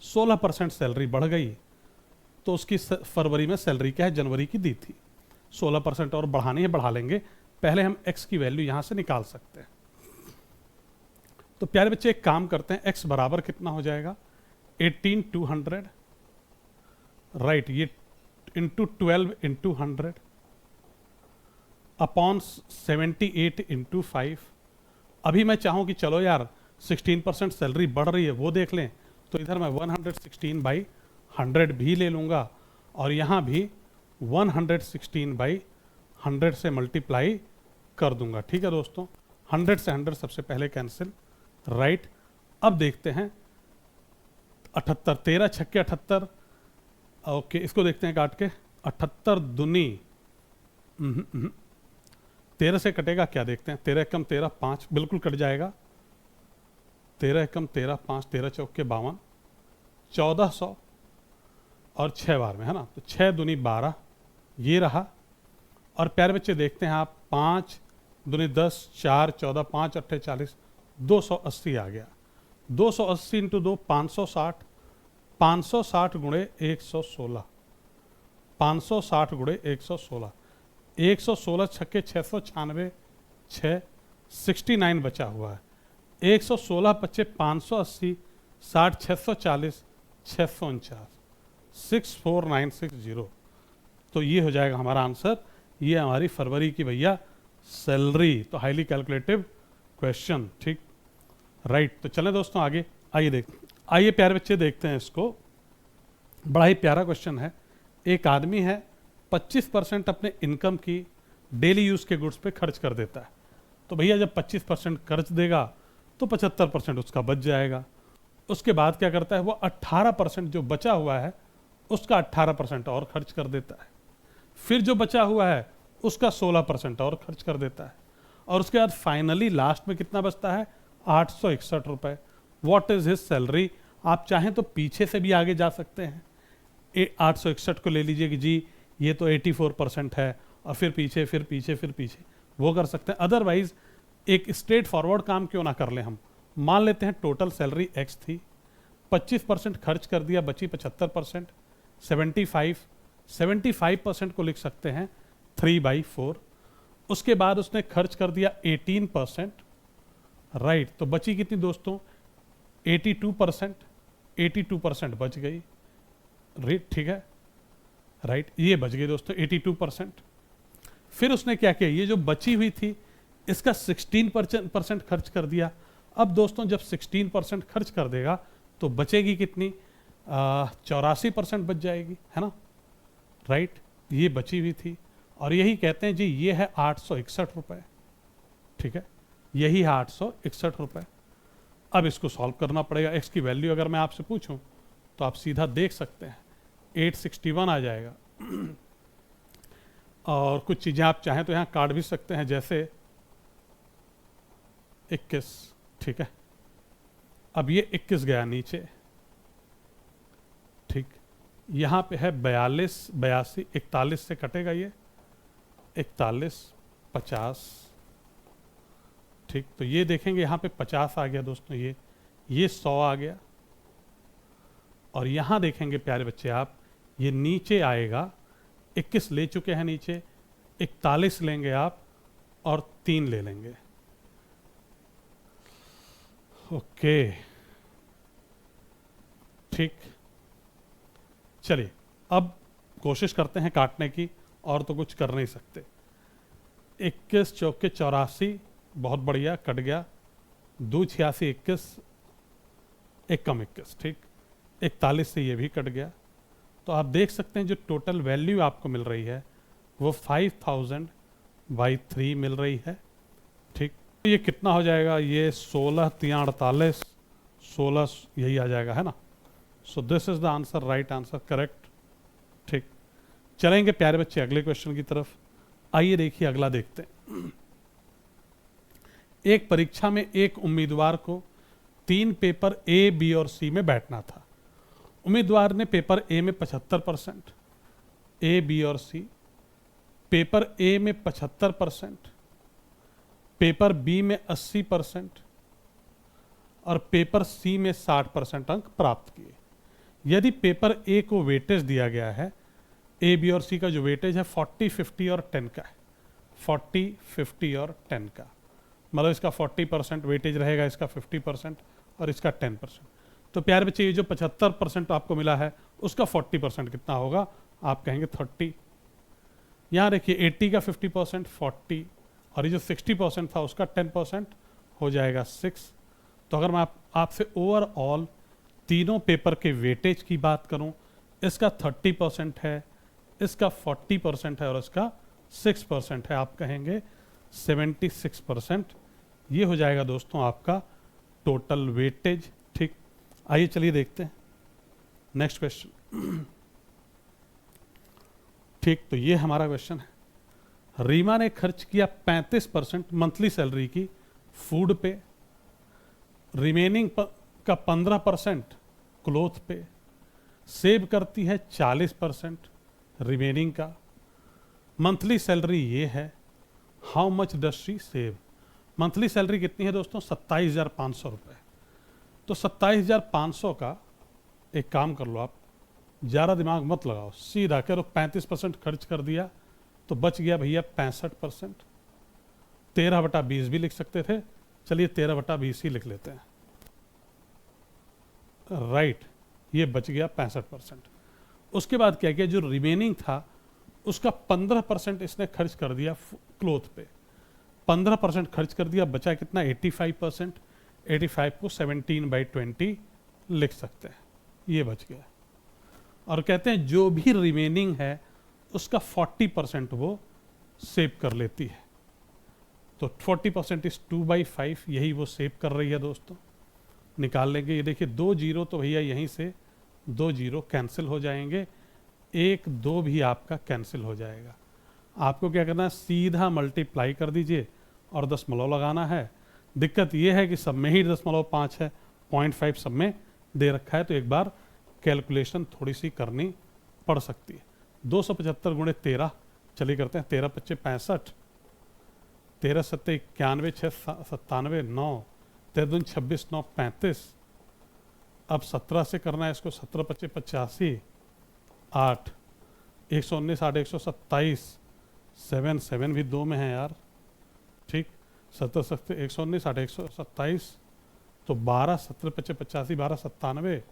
16% सैलरी बढ़ गई, तो उसकी फरवरी में सैलरी क्या है? जनवरी की दी थी, 16% और बढ़ानी है, बढ़ा लेंगे। पहले हम एक्स की वैल्यू यहां से निकाल सकते हैं। तो प्यारे बच्चे एक काम करते हैं, एक्स बराबर कितना हो जाएगा? 18,200, राइट, ये इंटू 12 इंटू 100 अपॉन 78 इंटू 5। अभी मैं चाहूं कि चलो यार 16% सैलरी बढ़ रही है वो देख लें, तो इधर मैं 116/100 भी ले लूंगा, और यहां भी 116/100 से मल्टीप्लाई कर दूंगा। ठीक है दोस्तों, 100 से 100 सबसे पहले कैंसिल, राइट। अब देखते हैं 78, 13 छक्के 78, ओके, इसको देखते हैं काट के। 78 दूनी 13 से कटेगा क्या देखते हैं। 13 कम 13 5, बिल्कुल कट जाएगा। 13 कम 13 5, 13 चौके 52, 1400 और 6 बार में है ना, तो 6 दूनी 12 ये रहा। और प्यारे बच्चे देखते हैं आप, 5 दूनी 10, 4 14, 5 8 40, 280 आ गया। 280 इंटू 2 560, 560 गुणे 116, 560 गुणे 116, 116 छक्के 696, 6 69 बचा हुआ है। 116 बच्चे 580, 60 640, 649, 64960। तो ये हो जाएगा हमारा आंसर। ये हमारी फरवरी की भैया सैलरी। तो हाईली कैलकुलेटिव क्वेश्चन, ठीक, राइट। तो चलें दोस्तों आगे, आइए प्यारे बच्चे देखते हैं इसको। बड़ा ही प्यारा क्वेश्चन है। एक आदमी है 25% अपने इनकम की डेली यूज के गुड्स पे खर्च कर देता है। तो भैया जब 25% खर्च देगा तो 75% उसका बच जाएगा। उसके बाद क्या करता है वो 18% जो बचा हुआ है उसका 18% और खर्च कर देता है। फिर जो बचा हुआ है उसका 16% और खर्च कर देता है, और उसके बाद फाइनली लास्ट में कितना बचता है? 861 रुपए। What is his salary? आप चाहें तो पीछे से भी आगे जा सकते हैं। 861 को ले लीजिए कि जी ये तो 84% है, और फिर पीछे फिर पीछे फिर पीछे, वो कर सकते हैं। अदरवाइज एक स्ट्रेट फॉरवर्ड काम क्यों ना कर लें हम। मान लेते हैं टोटल सैलरी एक्स थी, 25% खर्च कर दिया, बची 75%, 75% को लिख सकते हैं 3/4। उसके बाद उसने खर्च कर दिया 18%, राइट, तो बची कितनी दोस्तों 82%, 82% बच गई, रेट ठीक है, राइट, ये बच गई दोस्तों 82%। फिर उसने क्या किया, ये जो बची हुई थी इसका 16% खर्च कर दिया। अब दोस्तों जब 16% खर्च कर देगा तो बचेगी कितनी, 84% बच जाएगी, है ना, राइट, ये बची हुई थी। और यही कहते हैं जी, ये है 861 रुपये, ठीक है, यही है 861 रुपये। अब इसको सॉल्व करना पड़ेगा। एक्स की वैल्यू अगर मैं आपसे पूछूं तो आप सीधा देख सकते हैं 861 आ जाएगा। और कुछ चीज़ें आप चाहें तो यहाँ काट भी सकते हैं, जैसे 21, ठीक है, अब ये 21 गया नीचे, ठीक, यहाँ पे है 42, 82, 41 से कटेगा ये 41, 50, ठीक, तो ये देखेंगे यहाँ पे 50 आ गया दोस्तों, ये 100 आ गया। और यहाँ देखेंगे प्यारे बच्चे आप, ये नीचे आएगा, 21 ले चुके हैं नीचे, 41 लेंगे आप और 3 ले लेंगे, ओके, ठीक। चलिए अब कोशिश करते हैं काटने की, और तो कुछ कर नहीं सकते। 21 चौके 84, बहुत बढ़िया, कट गया। 2 86, 21, एक कम 21, ठीक, 41 से ये भी कट गया। तो आप देख सकते हैं जो टोटल वैल्यू आपको मिल रही है वो 5000/3 मिल रही है, ठीक। ये कितना हो जाएगा, ये 16 3 48, 16 यही आ जाएगा, है ना। So this is the answer, right answer, correct, ठीक। चलेंगे प्यारे बच्चे अगले क्वेश्चन की तरफ। आइए देखिए अगला देखते हैं। एक परीक्षा में एक उम्मीदवार को 3 पेपर ए, बी और सी में बैठना था। उम्मीदवार ने पेपर ए में 75%, ए, बी और सी, पेपर ए में 75%, पेपर बी में 80% और पेपर सी में 60% अंक प्राप्त किए। यदि पेपर ए को वेटेज दिया गया है, ए, बी और सी का जो वेटेज है 40, 50 और 10 का है, 40, 50 और 10 का, मतलब इसका 40% वेटेज रहेगा, इसका 50% और इसका 10%। तो प्यारे बच्चे ये जो 75% आपको मिला है उसका 40% कितना होगा, आप कहेंगे 30। यहाँ देखिए 80 का 50% 40, और ये जो 60% था उसका 10% हो जाएगा 6। तो अगर मैं आपसे ओवरऑल तीनों पेपर के वेटेज की बात करूं, इसका 30% है, इसका 40% है और इसका 6% है, आप कहेंगे 76%। ये हो जाएगा दोस्तों आपका टोटल वेटेज, ठीक। आइए चलिए देखते हैं नेक्स्ट क्वेश्चन, ठीक। तो ये हमारा क्वेश्चन है, रीमा ने खर्च किया 35% मंथली सैलरी की फूड पे, रिमेनिंग का 15% क्लोथ पे, सेव करती है 40% रिमेनिंग का। मंथली सैलरी ये है, how much does she save. Monthly salary कितनी है दोस्तों, 27,500 रुपये। तो 27,500 का एक काम कर लो आप, ज़्यादा दिमाग मत लगाओ, सीधा करो 35% खर्च कर दिया तो बच गया भैया 65%। 13/20 भी लिख सकते थे, चलिए 13/20 ही लिख लेते हैं, राइट, ये बच गया 65%। उसके बाद क्या किया, जो रिमेनिंग था उसका 15% इसने खर्च कर दिया क्लोथ पे, 15% खर्च कर दिया, बचा कितना 85%। 85 को 17/20 लिख सकते हैं, ये बच गया। और कहते हैं जो भी रिमेनिंग है उसका 40% वो सेव कर लेती है। तो 40% इस 2/5, यही वो सेव कर रही है दोस्तों। निकाल लेंगे, ये देखिए 2 जीरो तो भैया यहीं से 2 जीरो कैंसिल हो जाएंगे, 1 2 भी आपका कैंसिल हो जाएगा। आपको क्या करना है, सीधा मल्टीप्लाई कर दीजिए और दशमलव लगाना है। दिक्कत ये है कि सब में ही 0.5 है, 0.5 सब में दे रखा है, तो एक बार कैलकुलेशन थोड़ी सी करनी पड़ सकती है। 275 गुणे 13, चलिए करते हैं, 13 पच्चे 65, 13 सत्ते 91, 6 97, 9, 13 दूनी 26, 9 35। अब 17 से करना है इसको, 17 पच्चे 85, 8, 119, 8, 127, 7, 7 भी 2 में है यार, ठीक, 17 सत्ते 119, 8, 127, तो 12, 17 पच्चे 85, 12 97,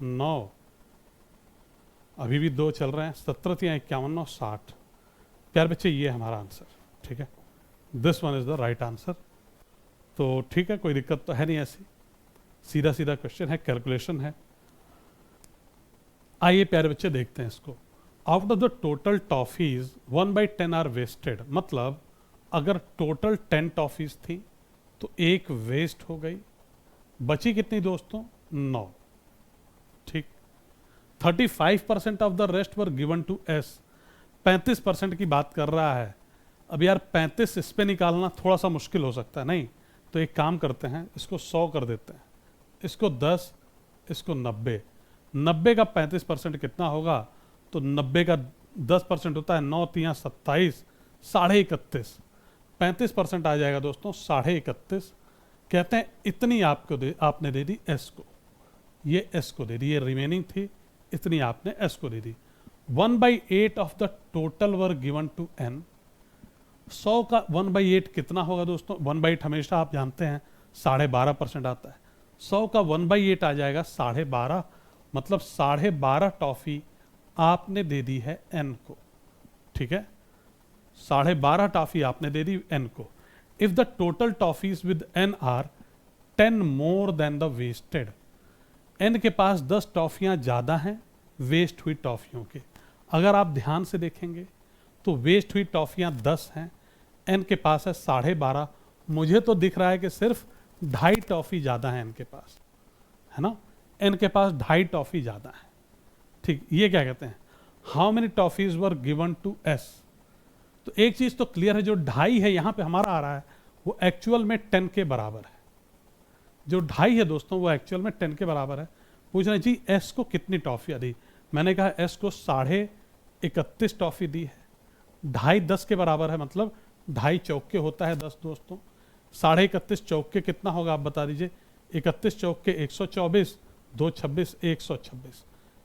9, अभी भी 2 चल रहे हैं, 17 3 51, 9 60। प्यार बच्चे ये हमारा आंसर, ठीक है, this one is the right answer. तो ठीक है, कोई दिक्कत तो है नहीं, ऐसी सीधा सीधा क्वेश्चन है, कैलकुलेशन है। आइए प्यारे बच्चे देखते हैं इसको। Out of the total toffees 1/10 are wasted, मतलब अगर टोटल 10 टॉफीज थी तो एक वेस्ट हो गई, बची कितनी दोस्तों, 9, ठीक। 35% of the rest were given to S, 35% की बात कर रहा है। अब यार 35 इस पे निकालना थोड़ा सा मुश्किल हो सकता है, नहीं तो एक काम करते हैं, इसको 100 कर देते हैं, इसको 10, इसको 90, 90 का 35% कितना होगा, तो 90 का 10% होता है 9 3 27, 31.5, 35% आ जाएगा दोस्तों 31.5। कहते हैं इतनी आपने दे दी एस को, ये एस को दे दी, ये रिमेनिंग थी, इतनी आपने एस को दे दी। 1/8 of the total were given to N, 100 का 1/8 कितना होगा दोस्तों, 1/8 हमेशा आप जानते हैं 12.5% आता है, 100 का 1/8 आ जाएगा 12.5, मतलब 12.5 टॉफी आपने दे दी है एन को, ठीक है, 12.5 टॉफी आपने दे दी एन को। If the total toffees with N are 10 more than the wasted, N के पास 10 टॉफियां ज्यादा हैं वेस्ट हुई टॉफियों के। अगर आप ध्यान से देखेंगे तो वेस्ट हुई टॉफियां 10 हैं, एन के पास है 12.5, मुझे तो दिख रहा है कि सिर्फ 2.5 टॉफी ज्यादा है एन के पास, है ना, एन के पास 2.5 टॉफी ज्यादा है, ठीक। ये क्या कहते हैं, how many toffees were given to S. तो एक चीज तो क्लियर है, जो 2.5 है यहां पे हमारा आ रहा है वो एक्चुअल में 10 के बराबर है, जो 2.5 है दोस्तों वो एक्चुअल में 10 के बराबर है। पूछ रहे जी एस को कितनी टॉफियां दी, मैंने कहा एस को 31.5 टॉफी दी है, 2.5 10 के बराबर है, मतलब 2.5 चौके होता है 10 दोस्तों, 31.5 चौके कितना होगा आप बता दीजिए, 31 चौके 124, 2 26, 126।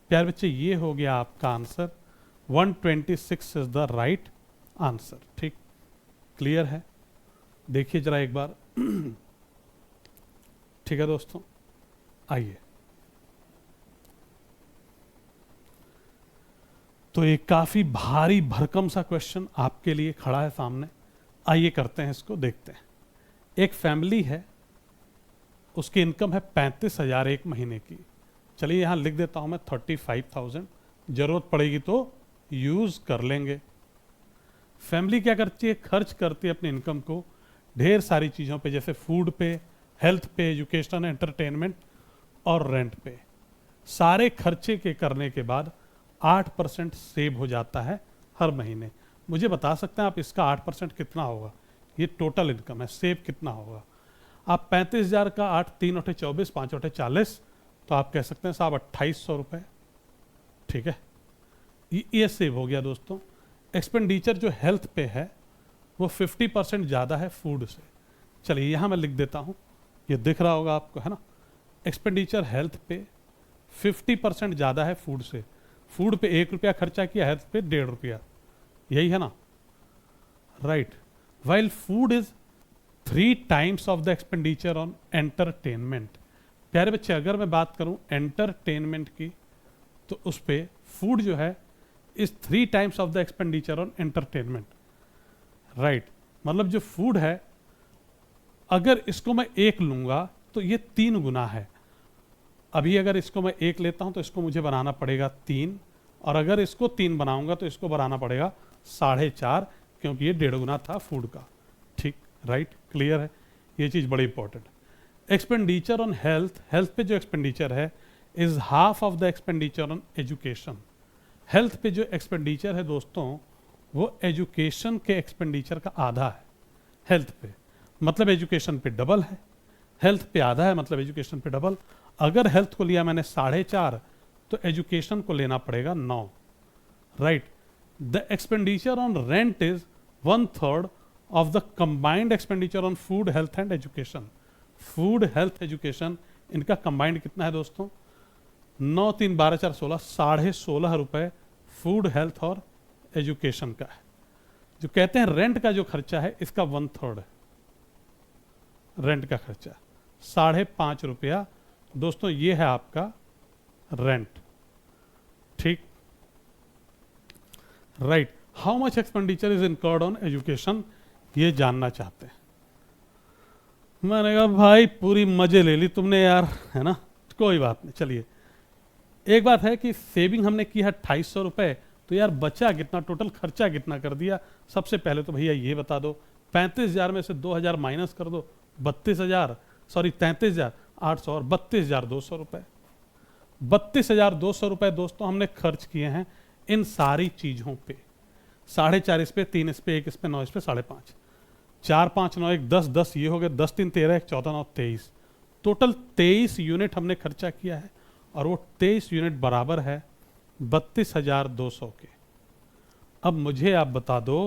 प्यारे बच्चे ये हो गया आपका answer, 126 is the right answer, ठीक, क्लियर है। देखिए जरा एक बार, ठीक है दोस्तों, आइए। तो एक काफी भारी भरकम सा क्वेश्चन आपके लिए खड़ा है सामने, आइए करते हैं इसको, देखते हैं। एक फैमिली है, उसकी इनकम है 35,000 एक महीने की, चलिए यहां लिख देता हूं मैं 35,000, जरूरत पड़ेगी तो यूज कर लेंगे। फैमिली क्या करती है, खर्च करती है अपनी इनकम को ढेर सारी चीजों पे, जैसे फूड पे, हेल्थ पे, एजुकेशन, एंटरटेनमेंट और रेंट पे। सारे खर्चे के करने के बाद 8% सेव हो जाता है हर महीने। मुझे बता सकते हैं आप इसका 8% कितना होगा, ये टोटल इनकम है, सेव कितना होगा। आप 35,000 का 8, 3 8 24, 5 8 40, तो आप कह सकते हैं साहब 2800 रुपये, ठीक है, ये सेव हो गया दोस्तों। एक्सपेंडिचर जो हेल्थ पे है वो 50% ज़्यादा है फूड से, चलिए यहाँ मैं लिख देता हूँ, ये दिख रहा होगा आपको, है ना, एक्सपेंडिचर हेल्थ पे 50% ज़्यादा है फूड से। फूड पे 1 रुपया खर्चा किया, हेल्थ पे 1.5 रुपया, यही है ना, right. While food is 3 times of the expenditure on entertainment. प्यारे बच्चे अगर मैं बात करूं एंटरटेनमेंट की, तो उस पे फूड जो है is 3 times of the expenditure on entertainment, right. मतलब जो फूड है, अगर इसको मैं 1 लूंगा तो ये 3 गुना है। अभी अगर इसको मैं 1 लेता हूं तो इसको मुझे बनाना पड़ेगा 3, और अगर इसको 3 बनाऊंगा तो इसको बनाना पड़ेगा 4.5, क्योंकि ये 1.5 गुना था फूड का, ठीक, राइट, क्लियर है, ये चीज़ बड़ी important. Expenditure on health, health पे जो एक्सपेंडिचर है is half of the expenditure on education. Health पे जो एक्सपेंडिचर है दोस्तों वो एजुकेशन के एक्सपेंडिचर का आधा है। हेल्थ पे मतलब एजुकेशन पे डबल है, हेल्थ पे आधा है मतलब एजुकेशन पे डबल। अगर हेल्थ को लिया मैंने 4.5, तो एजुकेशन को लेना पड़ेगा 9, right. The expenditure on rent is 1/3 of the combined expenditure on food, health and education. Food, health, education, इनका कंबाइंड कितना है दोस्तों? 9 3 12 4 16, 16.5 रुपए फूड, हेल्थ और एजुकेशन का है। जो कहते हैं रेंट का जो खर्चा है इसका 1/3 है, रेंट का खर्चा 5.5 रुपया दोस्तों, ये है आपका रेंट। ठीक, right. How much expenditure is incurred on education, ये जानना चाहते हैं। मैंने कहा भाई पूरी मजे ले ली तुमने यार, है ना, कोई बात नहीं। चलिए, एक बात है कि सेविंग हमने की है 2800 रुपए, तो यार बचा कितना, टोटल खर्चा कितना कर दिया? सबसे पहले तो भैया ये बता दो, 35,000 में से 2,000 माइनस कर दो, 32,000, सॉरी 33,800 और 32,200 रुपए। 32,200 रुपए दोस्तों हमने खर्च किए हैं इन सारी चीजों पे। 4.5 इस पे, 3 इस पे, 1 इस पे, 9 इस पे, 5.5, 4 5 9 1 10 10, ये हो गए 10 3 13 1 14 9 23, टोटल 23 यूनिट हमने खर्चा किया है और वो 23 यूनिट बराबर है 32,200 के। अब मुझे आप बता दो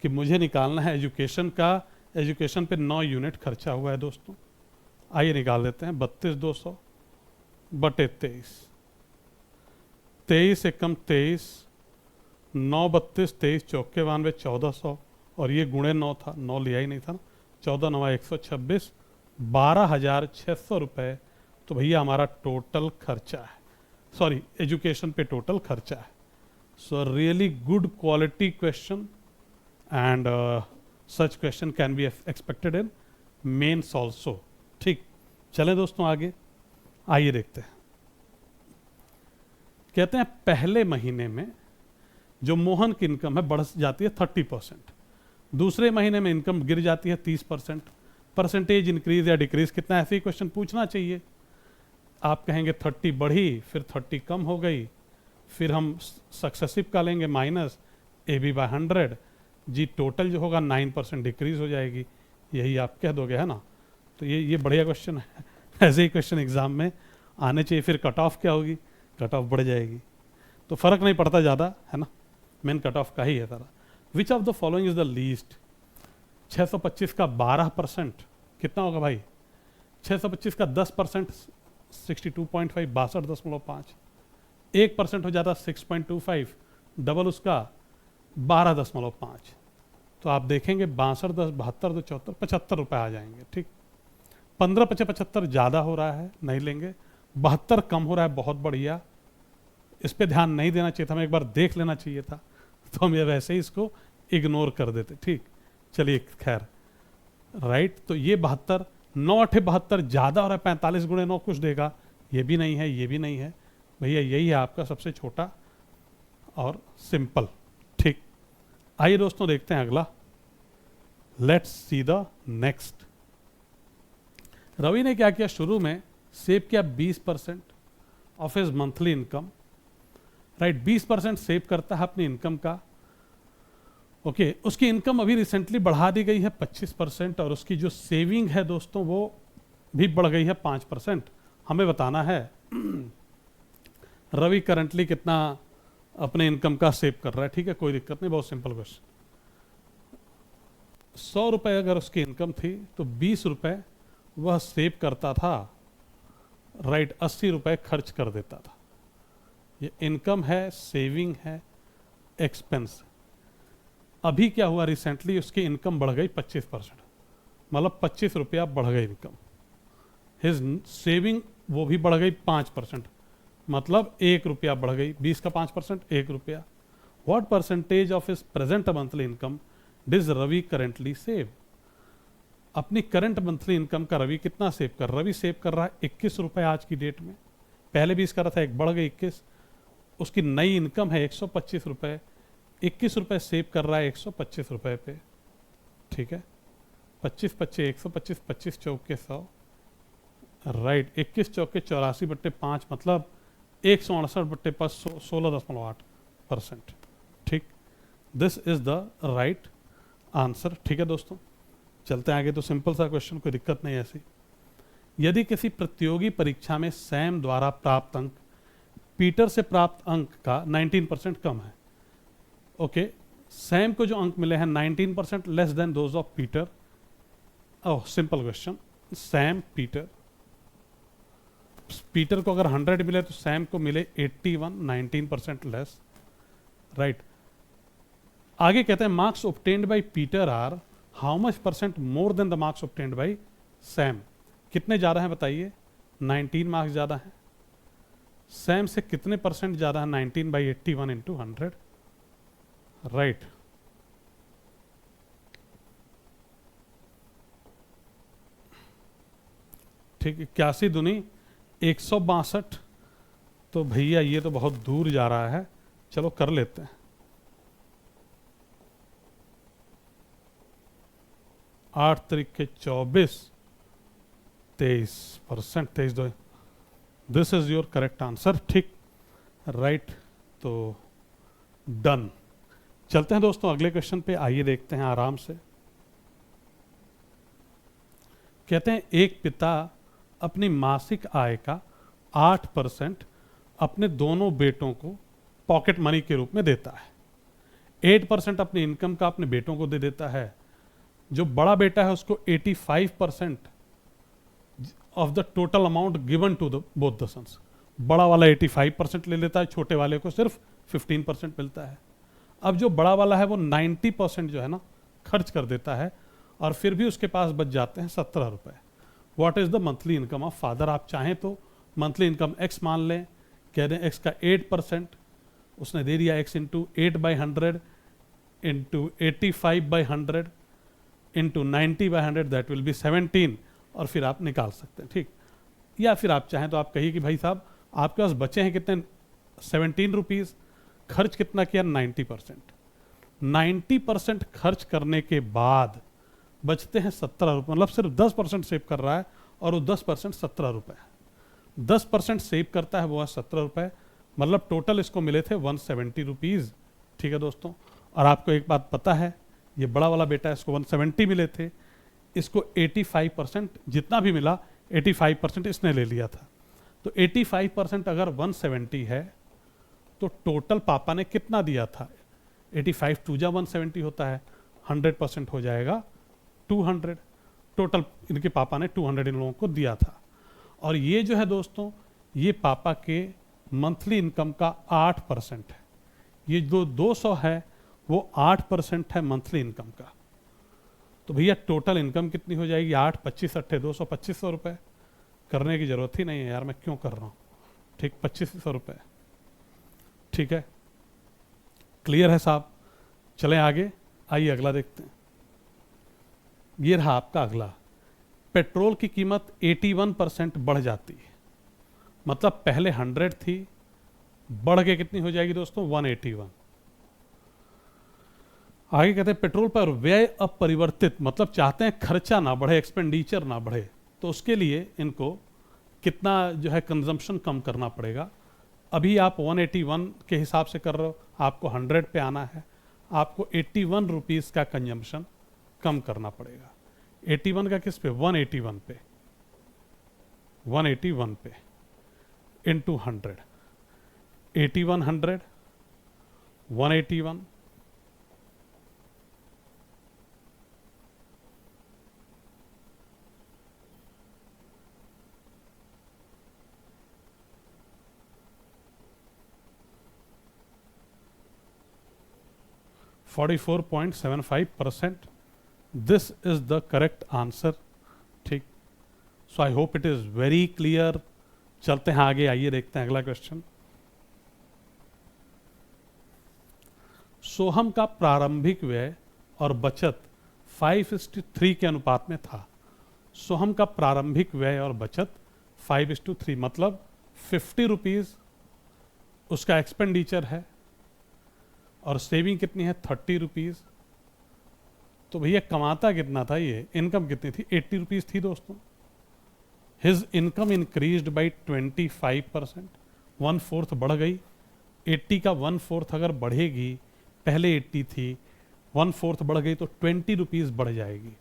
कि मुझे निकालना है एजुकेशन का। एजुकेशन पे 9 यूनिट खर्चा हुआ है दोस्तों, आइए निकाल लेते हैं। 32,200 बटे 23, 23 एकम 23, 9 32, 23 चौके 92, 1400 और ये गुणे 9 था, 9 लिया ही नहीं था ना, 14 9 126, 12,600 रुपए तो भैया हमारा टोटल खर्चा है, सॉरी एजुकेशन पे टोटल खर्चा है। So really good quality question and such question can be expected in mains also. ठीक, चलें दोस्तों आगे, आइए देखते हैं। कहते हैं पहले महीने में जो मोहन की इनकम है बढ़ जाती है 30%, दूसरे महीने में इनकम गिर जाती है 30%। परसेंटेज इंक्रीज या डिक्रीज कितना, ऐसे ही क्वेश्चन पूछना चाहिए। आप कहेंगे 30 बढ़ी, फिर 30 कम हो गई, फिर हम सक्सेसिव का लेंगे माइनस AB बाय 100 जी, टोटल जो होगा 9% डिक्रीज हो जाएगी, यही आप कह दोगे, है ना। तो ये बढ़िया क्वेश्चन है, ऐसे ही क्वेश्चन एग्जाम में आने चाहिए। फिर कट ऑफ क्या होगी, कट ऑफ बढ़ जाएगी, तो फर्क नहीं पड़ता ज़्यादा, है ना, मेन कट ऑफ का ही है सारा। Which of the following is the least? 625 का 12% कितना होगा भाई? 625 का 10% 62.5, 62.5, 1% हो जाता 6.25, डबल उसका 12.5। तो आप देखेंगे 62 10 72 2 74 75 रुपए आ जाएंगे। ठीक, 15 75 ज़्यादा हो रहा है, नहीं लेंगे। 72 कम हो रहा है, बहुत बढ़िया, इस पे ध्यान नहीं देना चाहिए था, हमें एक बार देख लेना चाहिए था, तो हम ये वैसे ही इसको इग्नोर कर देते। ठीक, चलिए खैर, राइट। तो ये 72, 9 8 72 ज़्यादा हो रहा है, 45 गुणे 9 कुछ देगा, ये भी नहीं है, ये भी नहीं है भैया, यही है आपका सबसे छोटा और सिंपल। ठीक, आइए दोस्तों देखते हैं अगला। Let's see the next. Ravi ने क्या किया, शुरू में सेव किया 20% of his monthly income, right. 20% save करता है अपनी इनकम का, ओके। उसकी इनकम अभी रिसेंटली बढ़ा दी गई है 25% और उसकी जो सेविंग है दोस्तों वो भी बढ़ गई है 5%। हमें बताना है रवि करंटली कितना अपने इनकम का सेव कर रहा है। ठीक है, कोई दिक्कत नहीं, बहुत सिंपल क्वेश्चन। 100 रुपए अगर उसकी इनकम थी तो 20 रुपए वह सेव करता था, राइट। 80 रुपए खर्च कर देता था। ये इनकम है, सेविंग है, एक्सपेंस। अभी क्या हुआ, रिसेंटली उसकी इनकम बढ़ गई 25%, मतलब 25 रुपया बढ़ गई इनकम। हिज सेविंग वो भी बढ़ गई 5%, मतलब 1 रुपया बढ़ गई। 20 का 5% 1 रुपया। What percentage of his present monthly income does Ravi currently save? अपनी करंट मंथली इनकम का रवि कितना सेव कर, रवि सेव कर रहा है 21 रुपए आज की डेट में। पहले 20 कर रहा था, एक बढ़ गई 21। उसकी नई इनकम है 125 रुपए, 21 रुपए सेव कर रहा है 125 रुपए पे। ठीक है, 25 25 125, 25 चौके 100, राइट। 21 चौके 84 बट्टे 5, मतलब 168 बट्टे 5, 16.8%। ठीक, this is the right answer. ठीक है दोस्तों, चलते हैं आगे। तो सिंपल सा क्वेश्चन, कोई दिक्कत नहीं ऐसी। यदि किसी प्रतियोगी परीक्षा में सैम द्वारा प्राप्त अंक पीटर से प्राप्त अंक का 19% कम है, ओके, सैम को जो अंक मिले हैं 19% less than those of Peter. Oh, simple question, Sam Peter, Peter को अगर 100 मिले तो सैम को मिले 81, 19% लेस, राइट। आगे कहते हैं marks obtained by Peter are how much percent more than the marks obtained by Sam. कितने ज़्यादा हैं बताइए? 19 मार्क्स ज़्यादा हैं। सैम से कितने परसेंट ज़्यादा है? 19 बाई 81 इंटू 100, राइट। ठीक, 81 दूनी 162। तो भैया ये तो बहुत दूर जा रहा है, चलो कर लेते हैं। 8 तरीके 24, 23%, 23 this is your correct answer. ठीक, राइट। तो डन। चलते हैं दोस्तों अगले क्वेश्चन पे, आइए देखते हैं आराम से। कहते हैं एक पिता अपनी मासिक आय का 8% अपने दोनों बेटों को पॉकेट मनी के रूप में देता है। 8% अपनी इनकम का अपने बेटों को दे देता है। जो बड़ा बेटा है उसको 85% of the total amount given to the both the sons. बड़ा वाला 85% ले लेता है, छोटे वाले को सिर्फ 15% मिलता है। अब जो बड़ा वाला है वो 90% जो है ना खर्च कर देता है, और फिर भी उसके पास बच जाते हैं 17 रुपए। What is the monthly income of father? आप चाहें तो मंथली इनकम एक्स मान लें, कह दें एक्स का 8%, उसने दे दिया x into 8/100 into 85/100 into 90/100, that will be 17, और फिर आप निकाल सकते हैं। ठीक, या फिर आप चाहें तो आप कहिए कि भाई साहब आपके पास बचे हैं कितने? 17 रुपीज़, खर्च कितना किया? 90%। 90% खर्च करने के बाद बचते हैं 17 रुपये, मतलब सिर्फ 10% सेव कर रहा है, और वो 10% 17 रुपये है। 10% सेव करता है वो है 17 रुपये, मतलब टोटल इसको मिले थे 170 रुपीज़। ठीक है दोस्तों, और आपको एक बात पता है, ये बड़ा वाला बेटा है, इसको 170 मिले थे, इसको 85% जितना भी मिला 85% इसने ले लिया था। तो 85% अगर 170 है तो टोटल पापा ने कितना दिया था? 85 2 जा 170 होता है, 100% हो जाएगा 200। टोटल इनके पापा ने 200 इन लोगों को दिया था। और ये जो है दोस्तों, ये पापा के मंथली इनकम का 8% है। ये जो 200 है वो 8% है मंथली इनकम का। तो भैया टोटल इनकम कितनी हो जाएगी? 8 25 8 200, 2500 रुपये। करने की जरूरत ही नहीं है यार, मैं क्यों कर रहा हूँ। ठीक, 2500 रुपये। ठीक है, क्लियर है साहब? चलें आगे, आइए अगला देखते हैं। ये रहा आपका अगला। पेट्रोल की कीमत 81% बढ़ जाती है, मतलब पहले 100 थी, बढ़ के कितनी हो जाएगी दोस्तों? 181। आगे कहते हैं पेट्रोल पर व्यय अपरिवर्तित, मतलब चाहते हैं खर्चा ना बढ़े, एक्सपेंडिचर ना बढ़े, तो उसके लिए इनको कितना जो है कंजम्पशन कम करना पड़ेगा। अभी आप 181 के हिसाब से कर रहे हो, आपको 100 पे आना है, आपको 81 रुपीज़ का कंजम्पशन कम करना पड़ेगा। 81 का किस पे? 181 पे, 181 पे into 100, 81 100 181 44.75%। This is the correct answer. ठीक, so I hope it is very clear. चलते हैं आगे, आइए देखते हैं अगला क्वेश्चन। सोहम का प्रारंभिक व्यय और बचत 5:3 के अनुपात में था। सोहम का प्रारंभिक व्यय और बचत 5:3, मतलब 50 रुपीज़ उसका एक्सपेंडिचर है, और सेविंग कितनी है? 30 रुपीज़। तो भैया कमाता कितना था? ये इनकम कितनी थी? 80 रुपीज़ थी दोस्तों। हिज इनकम इंक्रीज्ड बाई 25%, 1/4 बढ़ गई। 80 का 1/4 अगर बढ़ेगी, पहले 80 थी, 1/4 बढ़ गई तो 20 रुपीज़ बढ़ जाएगी।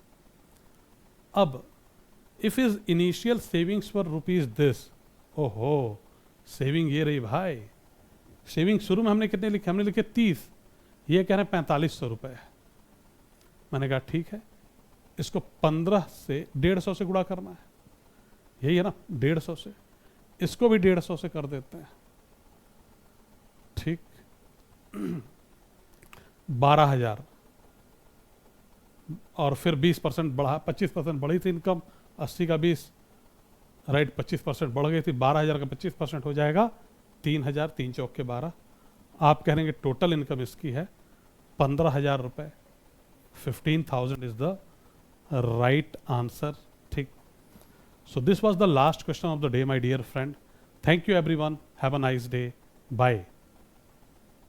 अब if is initial savings for rupees this, ओहो, सेविंग ये रही भाई। सेविंग शुरू में हमने कितने लिखे? हमने लिखे 30, ये कह रहे हैं 4500 रुपये। मैंने कहा ठीक है, इसको 15 से 150 से गुणा करना है, यही है ना, 150 से, इसको भी 150 से कर देते हैं, ठीक। 12,000 और फिर 20% बढ़ा, 25% बढ़ी थी इनकम, 80 का 20, राइट, 25% बढ़ गई थी, 12,000 का 25% हो जाएगा 3,000, 3 चौक के 12। आप कहेंगे टोटल इनकम इसकी है 15,000 रुपये। 15,000 इज द राइट आंसर, ठीक। So this was the last question of the day my dear friend. Thank you everyone, have a nice day, bye.